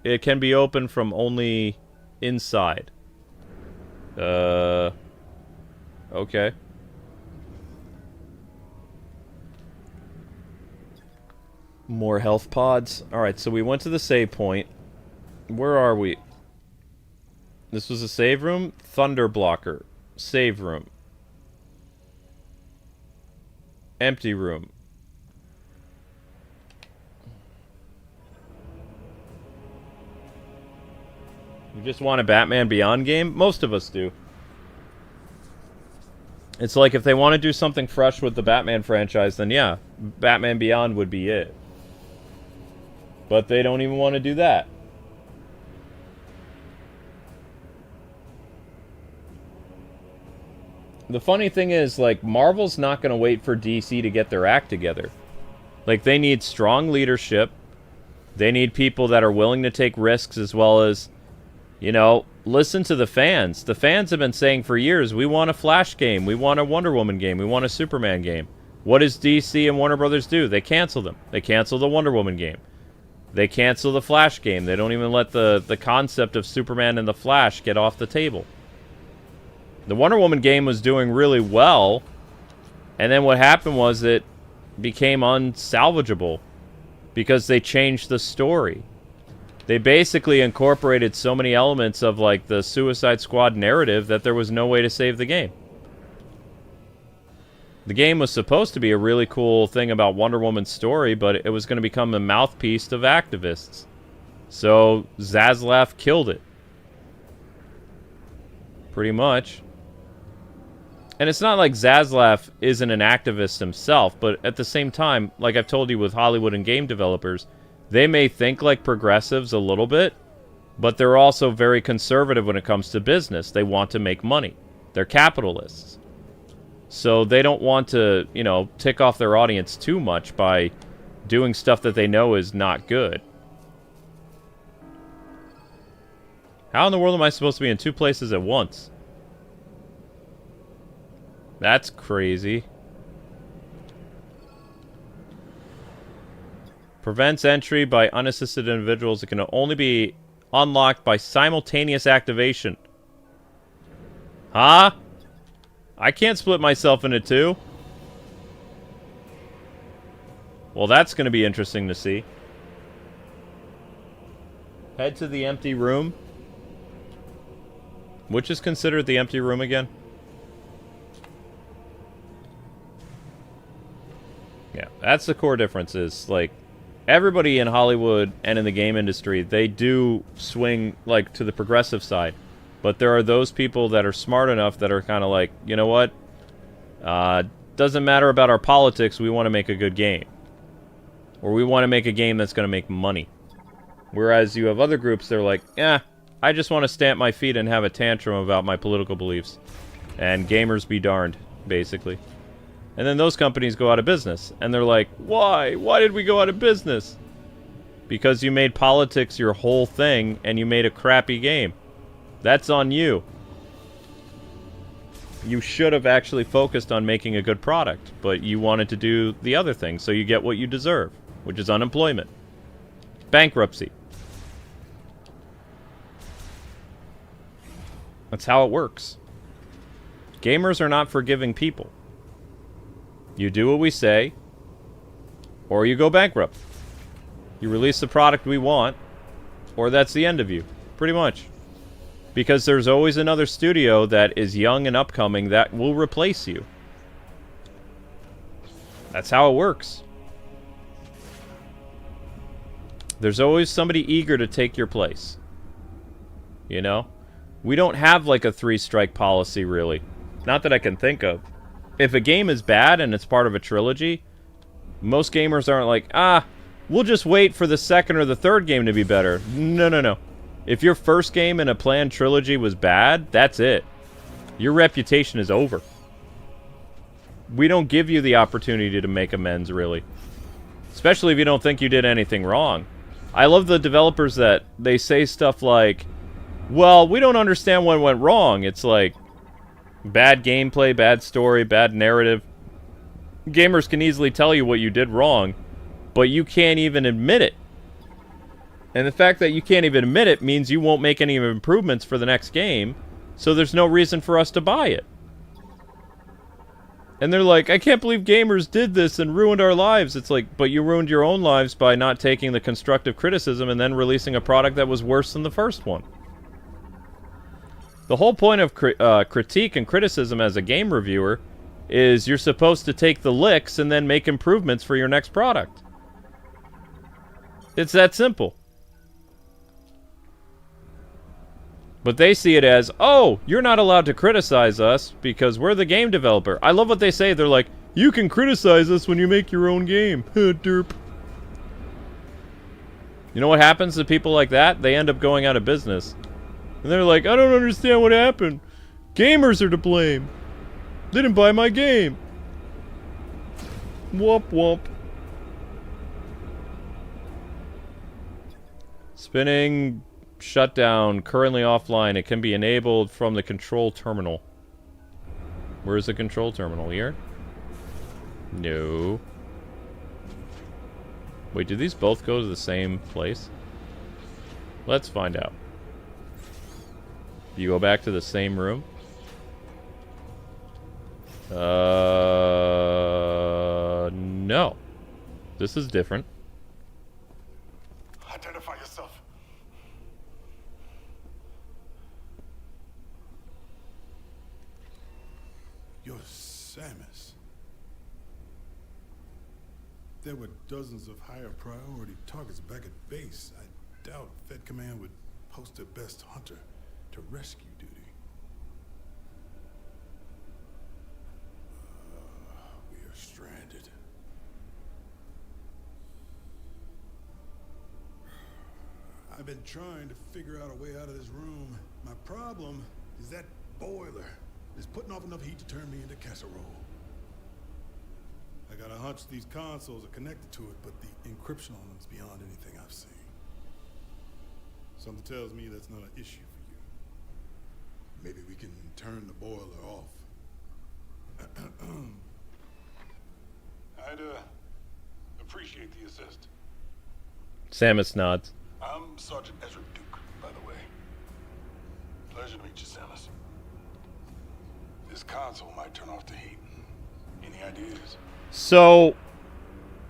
It can be opened from only inside. Okay. More health pods. Alright, so we went to the save point. Where are we? This was a save room? Thunder blocker. Save room. Empty room. You just want a Batman Beyond game? Most of us do. It's like if they want to do something fresh with the Batman franchise, then yeah, Batman Beyond would be it. But they don't even want to do that. The funny thing is, like, Marvel's not going to wait for DC to get their act together. Like, they need strong leadership. They need people that are willing to take risks, as well as, you know, listen to the fans. The fans have been saying for years, we want a Flash game, we want a Wonder Woman game, we want a Superman game. What does DC and Warner Brothers do? They cancel them. They cancel the Wonder Woman game. They cancel the Flash game. They don't even let the concept of Superman and the Flash get off the table. The Wonder Woman game was doing really well, and then what happened was it became unsalvageable because they changed the story. They basically incorporated so many elements of, like, the Suicide Squad narrative that there was no way to save the game. The game was supposed to be a really cool thing about Wonder Woman's story, but it was going to become a mouthpiece of activists. So Zaslav killed it. Pretty much. And it's not like Zaslav isn't an activist himself, but at the same time, like I've told you with Hollywood and game developers, they may think like progressives a little bit, but they're also very conservative when it comes to business. They want to make money. They're capitalists. So they don't want to, you know, tick off their audience too much by doing stuff that they know is not good. How in the world am I supposed to be in two places at once? That's crazy. Prevents entry by unassisted individuals. It can only be unlocked by simultaneous activation. Huh? I can't split myself into two. Well, that's going to be interesting to see. Head to the empty room. Which is considered the empty room again? Yeah, that's the core difference is, like, everybody in Hollywood and in the game industry, they do swing, like, to the progressive side. But there are those people that are smart enough that are kind of like, you know what? Doesn't matter about our politics, we want to make a good game. Or we want to make a game that's going to make money. Whereas you have other groups, they're like, I just want to stamp my feet and have a tantrum about my political beliefs. And gamers be darned, basically. And then those companies go out of business. And they're like, why? Why did we go out of business? Because you made politics your whole thing and you made a crappy game. That's on you. You should have actually focused on making a good product, but you wanted to do the other thing, so you get what you deserve, which is unemployment. Bankruptcy. That's how it works. Gamers are not forgiving people. You do what we say, or you go bankrupt. You release the product we want, or that's the end of you. Pretty much. Because there's always another studio that is young and upcoming that will replace you. That's how it works. There's always somebody eager to take your place. You know? We don't have like a 3-strike policy, really. Not that I can think of. If a game is bad and it's part of a trilogy, most gamers aren't like, we'll just wait for the second or the third game to be better. No. If your first game in a planned trilogy was bad, that's it. Your reputation is over. We don't give you the opportunity to make amends, really. Especially if you don't think you did anything wrong. I love the developers that they say stuff like, well, we don't understand what went wrong. It's like, bad gameplay, bad story, bad narrative. Gamers can easily tell you what you did wrong, but you can't even admit it. And the fact that you can't even admit it means you won't make any improvements for the next game, so there's no reason for us to buy it. And they're like, I can't believe gamers did this and ruined our lives. It's like, but you ruined your own lives by not taking the constructive criticism and then releasing a product that was worse than the first one. The whole point of critique and criticism as a game reviewer is you're supposed to take the licks and then make improvements for your next product. It's that simple. But they see it as, oh, you're not allowed to criticize us because we're the game developer. I love what they say. They're like, you can criticize us when you make your own game. Derp. You know what happens to people like that? They end up going out of business. And they're like, I don't understand what happened. Gamers are to blame. They didn't buy my game. Whoop whoop. Spinning shutdown, currently offline. It can be enabled from the control terminal. Where's the control terminal? Here? No. Wait, do these both go to the same place? Let's find out. You go back to the same room? No. This is different. Identify yourself. You're Samus. There were dozens of higher priority targets back at base. I doubt Fed Command would post their best hunter to rescue duty. We are stranded. I've been trying to figure out a way out of this room. My problem is that boiler is putting off enough heat to turn me into casserole. I got a hunch these consoles are connected to it, but the encryption on them is beyond anything I've seen. Something tells me that's not an issue for you. Maybe we can turn the boiler off. I'd appreciate the assist. Samus nods. I'm Sergeant Ezra Duke, by the way. Pleasure to meet you, Samus. This console might turn off the heat. Any ideas? So,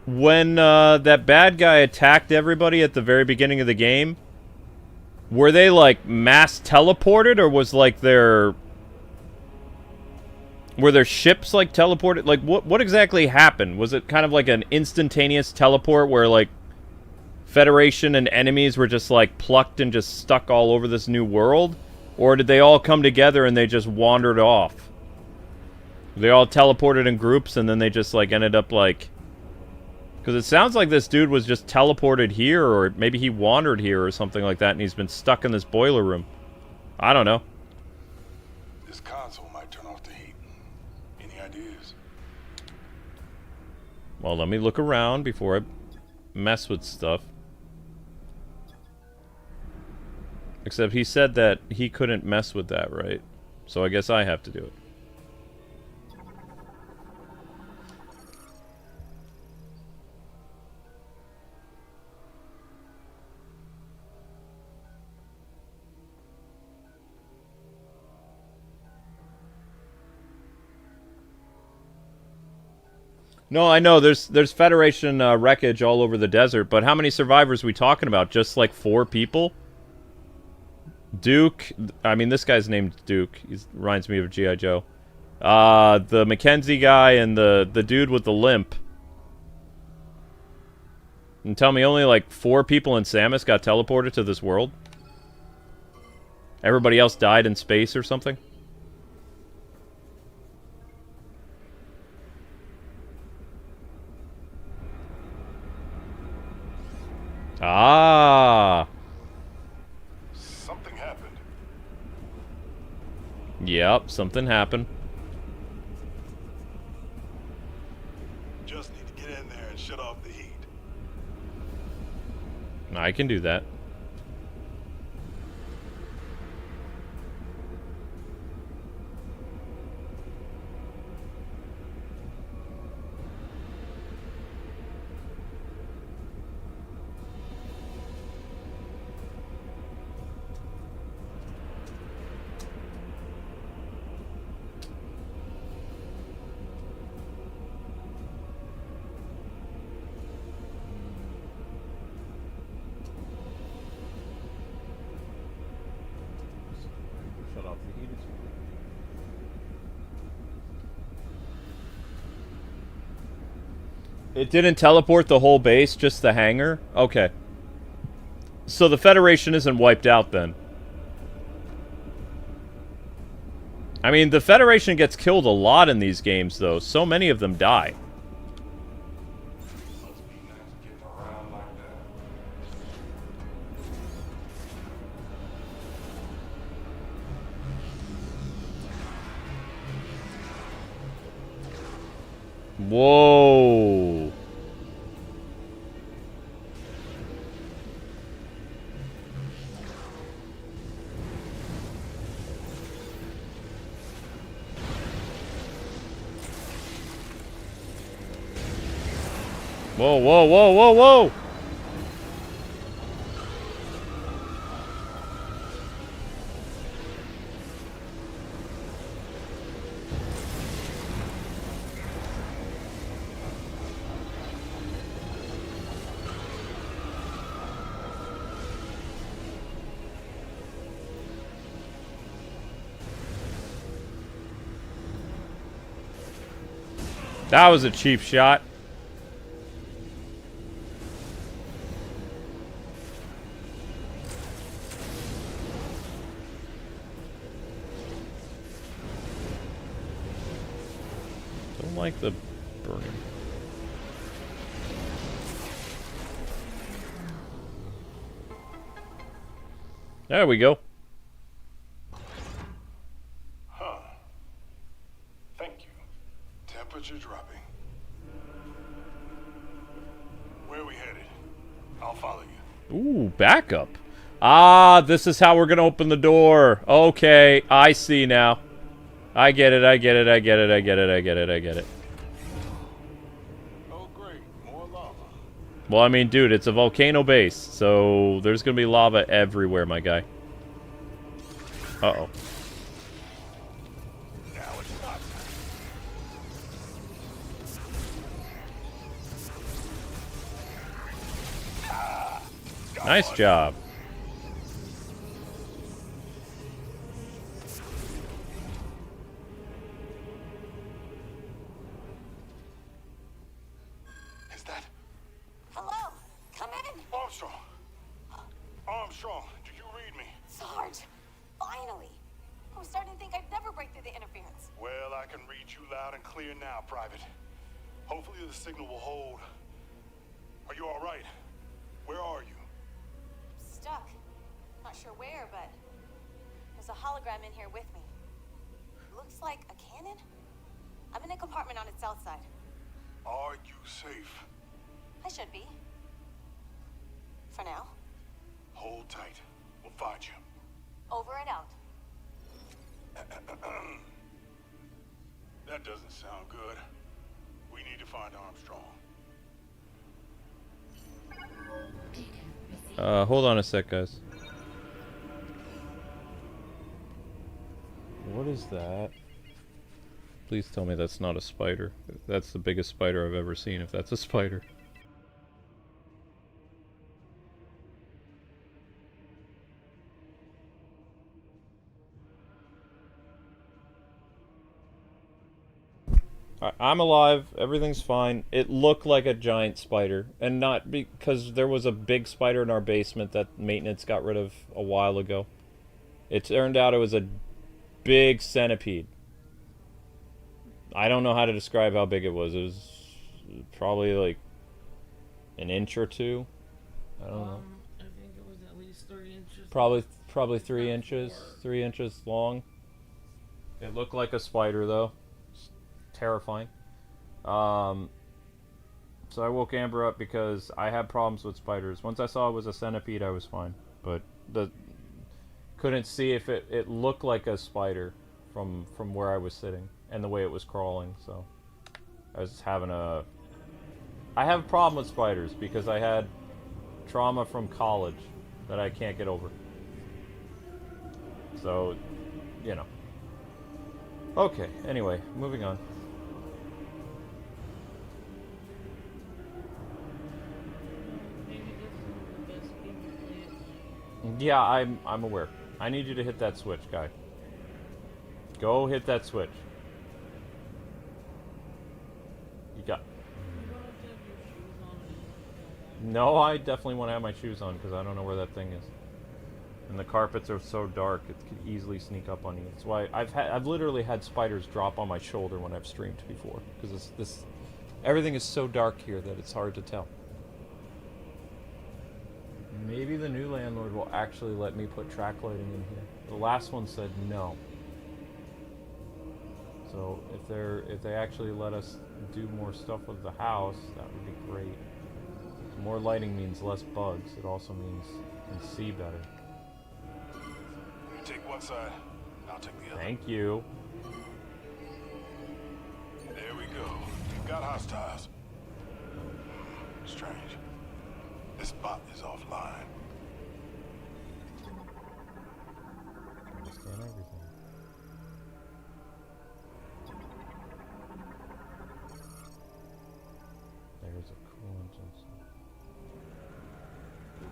when that bad guy attacked everybody at the very beginning of the game, were they, like, mass teleported, or was, like, were their ships, like, teleported? Like, what exactly happened? Was it kind of like an instantaneous teleport where, like, Federation and enemies were just, like, plucked and just stuck all over this new world? Or did they all come together and they just wandered off? They all teleported in groups and then they just, like, ended up, like... Because it sounds like this dude was just teleported here, or maybe he wandered here or something like that, and he's been stuck in this boiler room. I don't know. This console might turn off the heat. Any ideas? Well, let me look around before I mess with stuff. Except he said that he couldn't mess with that, right? So I guess I have to do it. No, I know, there's Federation wreckage all over the desert, but how many survivors are we talking about? Just like 4 people? Duke, I mean, this guy's named Duke. He reminds me of G.I. Joe. The Mackenzie guy and the dude with the limp. And tell me only like 4 people in Samus got teleported to this world? Everybody else died in space or something? Ah. Something happened. Yep, something happened. Just need to get in there and shut off the heat. I can do that. Shut off the heaters. It didn't teleport the whole base, just the hangar? Okay. So the Federation isn't wiped out then. I mean, the Federation gets killed a lot in these games, though. So many of them die. Whoa. Whoa, whoa, whoa, whoa, whoa! That was a cheap shot. Don't like the burning. There we go. Huh. Thank you. Temperature dropping. Where are we headed? I'll follow you. Ooh, backup. Ah, this is how we're gonna open the door. Okay, I see now. I get it, I get it, I get it, I get it, I get it, I get it. Oh, great. More lava. Well, I mean, dude, it's a volcano base, so there's gonna be lava everywhere, my guy. Uh-oh. Now it's not. Nice job. Is that Hello? Come in! Armstrong? Armstrong, do you read me? Sarge! Finally! I was starting to think I'd never break through the interference. Well, I can read you loud and clear now, Private. Hopefully the signal will hold. Are you all right? Where are you? Stuck. Not sure where, but there's a hologram in here with me. Looks like a cannon? I'm in a compartment on its south side. Are you safe? I should be. For now. Hold tight. We'll find you. Over and out. That doesn't sound good. We need to find Armstrong. Hold on a sec, guys. What is that? Please tell me that's not a spider. That's the biggest spider I've ever seen, if that's a spider. I'm alive. Everything's fine. It looked like a giant spider. And not because there was a big spider in our basement that maintenance got rid of a while ago. It turned out it was a big centipede. I don't know how to describe how big it was. It was probably like an inch or two. I don't know. I think it was at least 3 inches. Probably 3 inches. 3 inches long. It looked like a spider though. Terrifying. So I woke Amber up because I had problems with spiders. Once I saw it was a centipede, I was fine. But couldn't see if it looked like a spider from where I was sitting and the way it was crawling. So I was having a... I have a problem with spiders because I had trauma from college that I can't get over. So, you know. Okay, anyway, moving on. Maybe this is the best game to play at night. Yeah, I'm aware. I need you to hit that switch, guy. Go hit that switch. You got... You don't have to have your shoes on if you don't want. No, I definitely want to have my shoes on because I don't know where that thing is. And the carpets are so dark, it could easily sneak up on you. That's why I've literally had spiders drop on my shoulder when I've streamed before because everything is so dark here that it's hard to tell. Maybe the new landlord will actually let me put track lighting in here. The last one said no. So if they actually let us do more stuff with the house, that would be great. More lighting means less bugs. It also means you can see better. You take one side, I'll take the other. Thank you. There we go. You've got hostiles. Strange. This bot is offline. Understand everything. There's a coolant and stuff.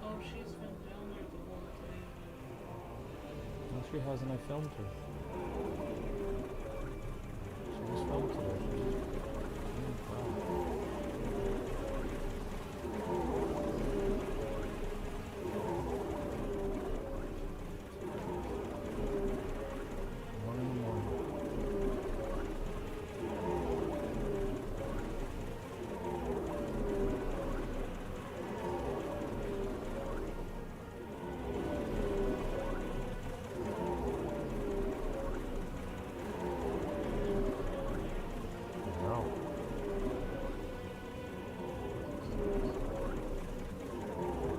Oh, she's been down there the whole time. No, she hasn't. I filmed her. She was filmed today. One in the morning. No.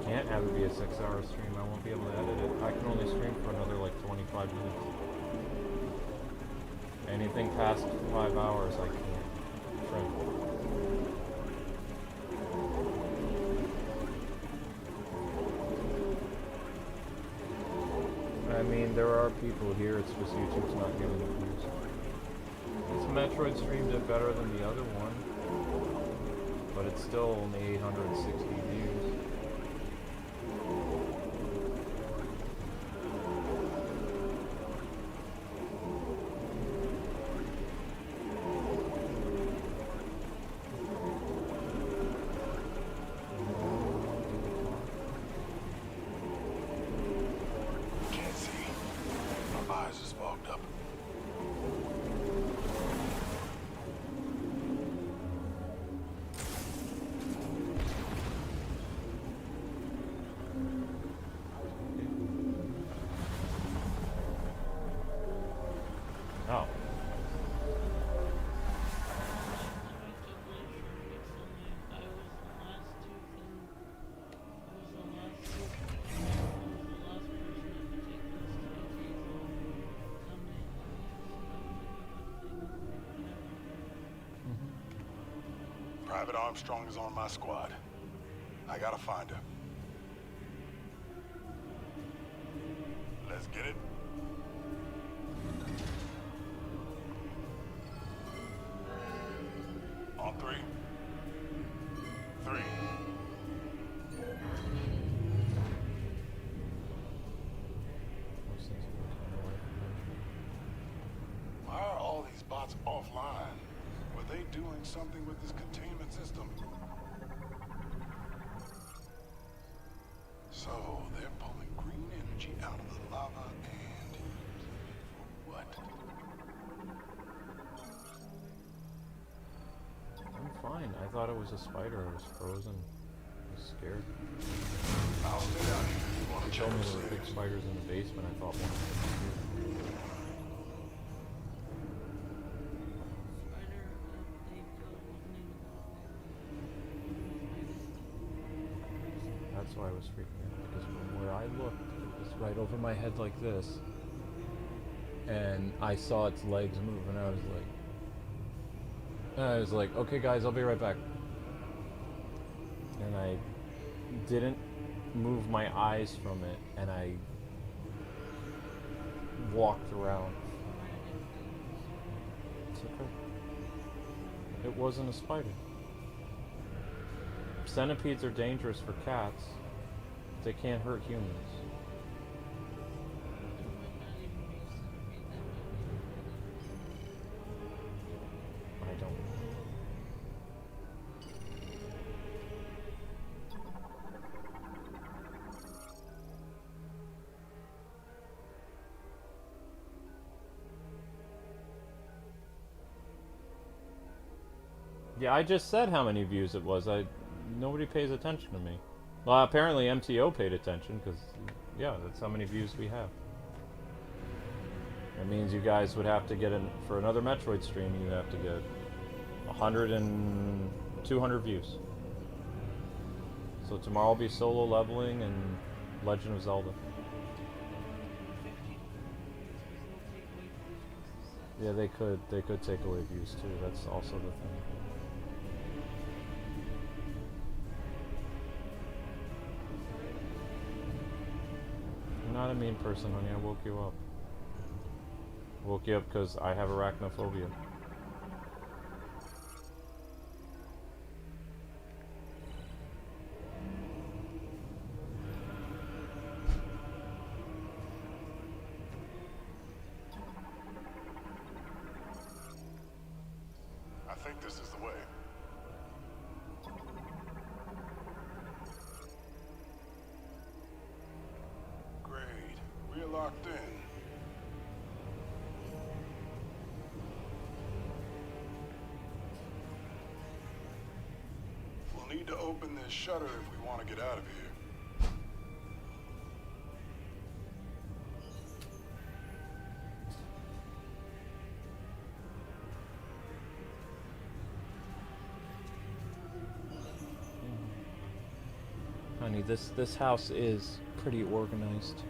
Can't have it be a 6-hour stream. I won't be able to edit it. I can only stream for another like 25 minutes. Anything past 5 hours, I can't trim. I mean, there are people here. It's just YouTube's not giving the views. This Metroid stream did better than the other one, but it's still only 860 views. Can't see. My eyes is fogged up. Oh. Private Armstrong is on my squad. I gotta find her. Let's get it. On three. Three. Why are all these bots offline? Were they doing something with this containment system? So, they're pulling green energy out of the lava and... for what? I'm fine. I thought it was a spider. I was frozen. I was scared. I'll stay down here. You wanna They check told me the there were big settings? spiders in the basement. I thought one was here. Spider they killed wasn't even that big. was freaking out because from where I looked, it was right over my head like this, and I saw its legs move, and I was like, okay, guys, I'll be right back. And I didn't move my eyes from it, and I walked around. It's okay. It wasn't a spider. Centipedes are dangerous for cats. They can't hurt humans. I don't. Yeah, I just said how many views it was. Nobody pays attention to me. Well, apparently MTO paid attention, because, yeah, that's how many views we have. That means you guys would have to get in, for another Metroid stream, you have to get 100 and 200 views. So tomorrow will be solo leveling and Legend of Zelda. Yeah, they could take away views too. That's also the thing. You're not a mean person, honey. I woke you up. I woke you up because I have arachnophobia. I think this is the way. Great. We're locked in. We'll need to open this shutter if we want to get out of here. Honey, this house is pretty organized.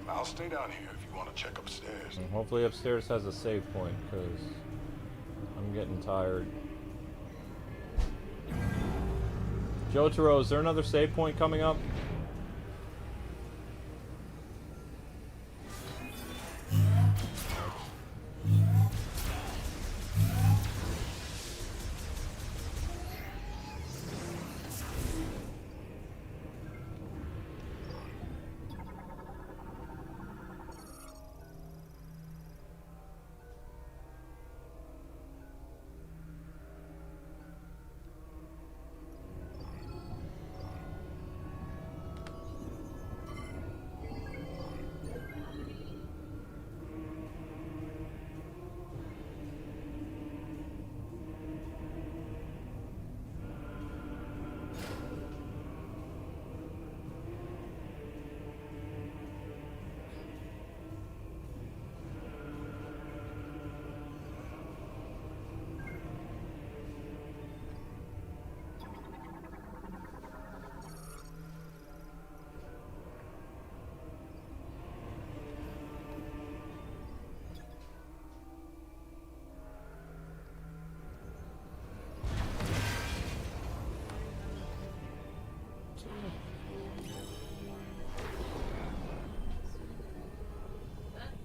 I'll stay down here if you want to check upstairs. And hopefully upstairs has a save point, because I'm getting tired. Jotaro, is there another save point coming up?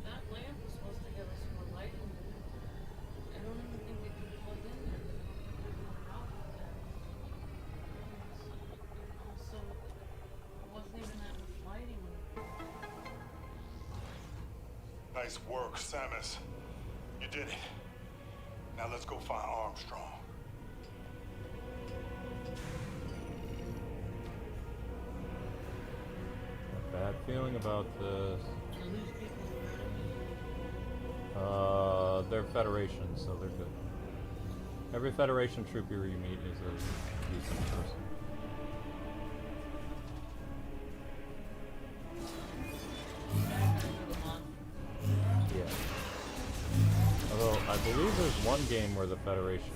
That lamp was supposed to give us more light. I don't even think we can plug in there. Also, it wasn't even that much lighting. Nice work, Samus. You did it. Now let's go find Armstrong. Bad feeling about this. Are these people They're Federation, so they're good. Every Federation trooper you meet is a decent person. believe there's one game where the Federation,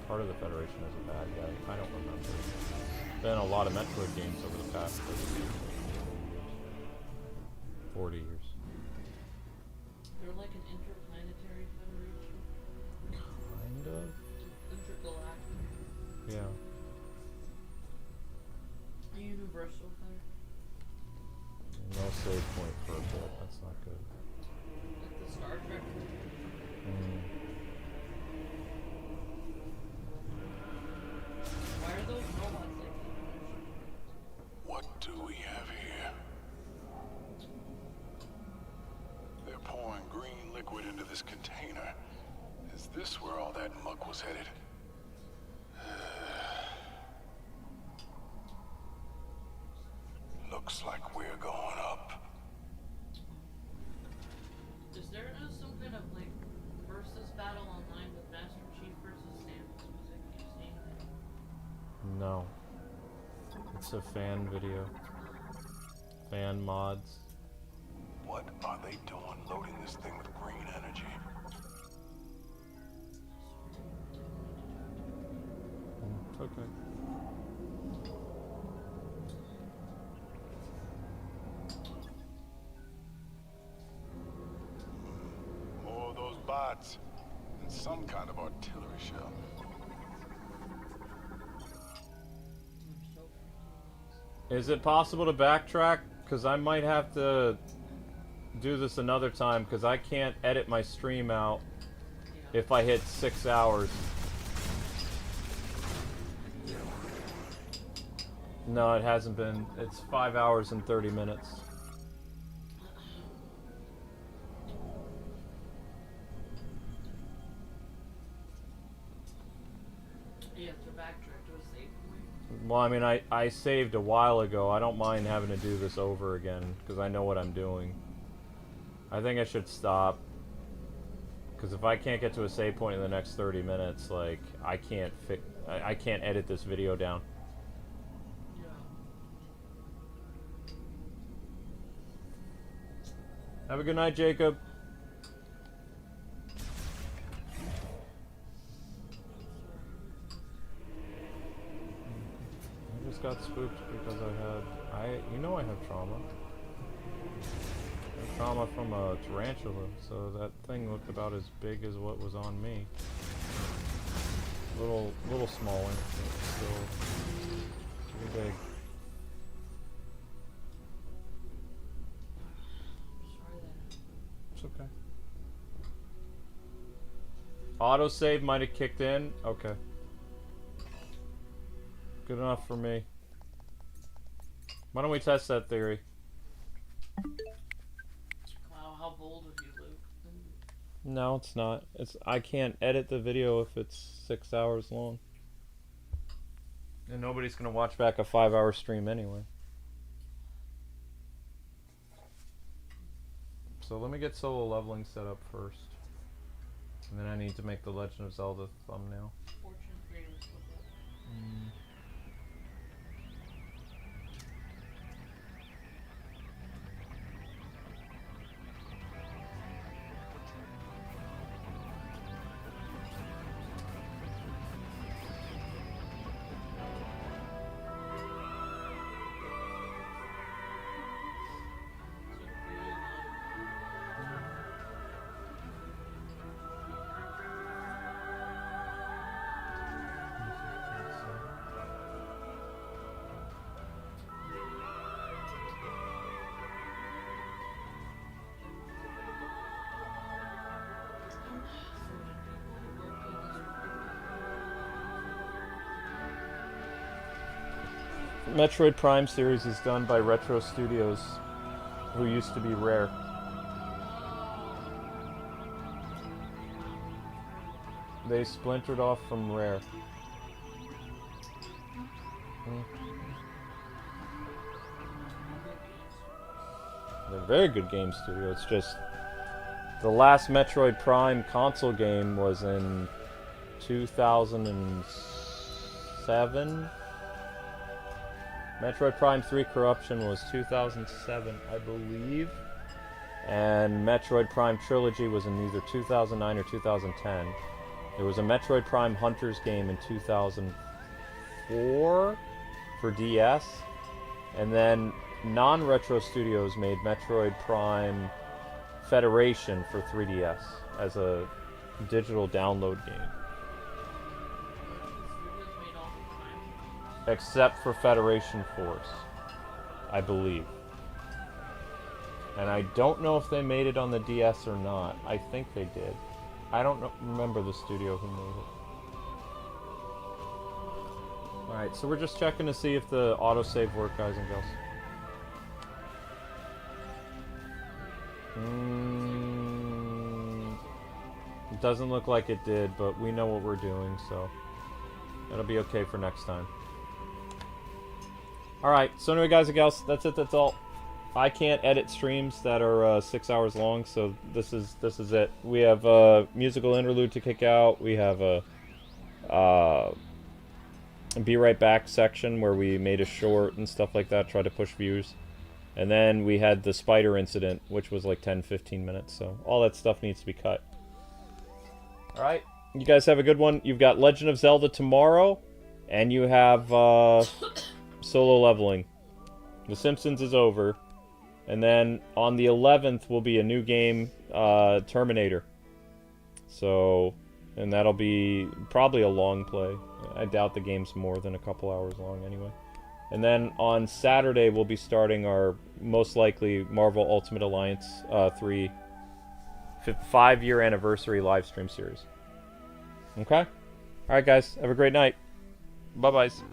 part of the Federation is a bad guy. I don't remember. Been a lot of Metroid games over the past 40 years. They're like an interplanetary federation. Kind of? Intergalactic. Yeah. A universal federation. No save point for a bit. That's not good. Like the Star Trek. Why are those robots like What do we have here? They're pouring green liquid into this container. Is this where all that muck was headed? Looks like we're going up. Is there some kind of like versus battle online with Master Chief versus Samus? Because I keep seeing that. No. It's a fan video. Fan mods. What are they doing loading this thing with green energy? It's okay. More of those bots and some kind of artillery shell. Is it possible to backtrack? Because I might have to do this another time, because I can't edit my stream out if I hit 6 hours. No, it hasn't been. It's 5 hours and 30 minutes. You have to backtrack to a save point. Well, I mean, I saved a while ago. I don't mind having to do this over again, because I know what I'm doing. I think I should stop. Because if I can't get to a save point in the next 30 minutes, like, I can't edit this video down. Yeah. Have a good night, Jacob. I just got spooked because I have trauma. I have trauma from a tarantula, so that thing looked about as big as what was on me. Little small one, but still pretty big. It's okay. Autosave might have kicked in. Okay. Good enough for me. Why don't we test that theory? Wow, how bold of you, Luke. No, it's not. I can't edit the video if it's 6 hours long. And nobody's gonna watch back a 5-hour stream anyway. So let me get solo leveling set up first. And then I need to make the Legend of Zelda thumbnail. Fortune creators look up. Metroid Prime series is done by Retro Studios, who used to be Rare. They splintered off from Rare. They're a very good game studio. It's just the last Metroid Prime console game was in 2007. Metroid Prime 3 Corruption was 2007, I believe. And Metroid Prime Trilogy was in either 2009 or 2010. There was a Metroid Prime Hunters game in 2004 for DS. And then non-Retro Studios made Metroid Prime Federation for 3DS as a digital download game. Except for Federation Force, I believe. And I don't know if they made it on the DS or not. I think they did. I don't remember the studio who made it. Alright, so we're just checking to see if the autosave worked, guys and girls. It doesn't look like it did, but we know what we're doing, so that'll be okay for next time. Alright, so anyway, guys and gals, that's it, that's all. I can't edit streams that are 6 hours long, so this is it. We have a musical interlude to kick out. We have a Be Right Back section where we made a short and stuff like that, try to push views. And then we had the spider incident, which was like 10-15 minutes, so all that stuff needs to be cut. Alright, you guys have a good one. You've got Legend of Zelda tomorrow, and you have solo leveling. The Simpsons is over. And then on the 11th will be a new game, Terminator. So, and that'll be probably a long play. I doubt the game's more than a couple hours long anyway. And then on Saturday we'll be starting our most likely Marvel Ultimate Alliance 3 5-year anniversary live stream series. Okay? Alright guys, have a great night. Bye-byes.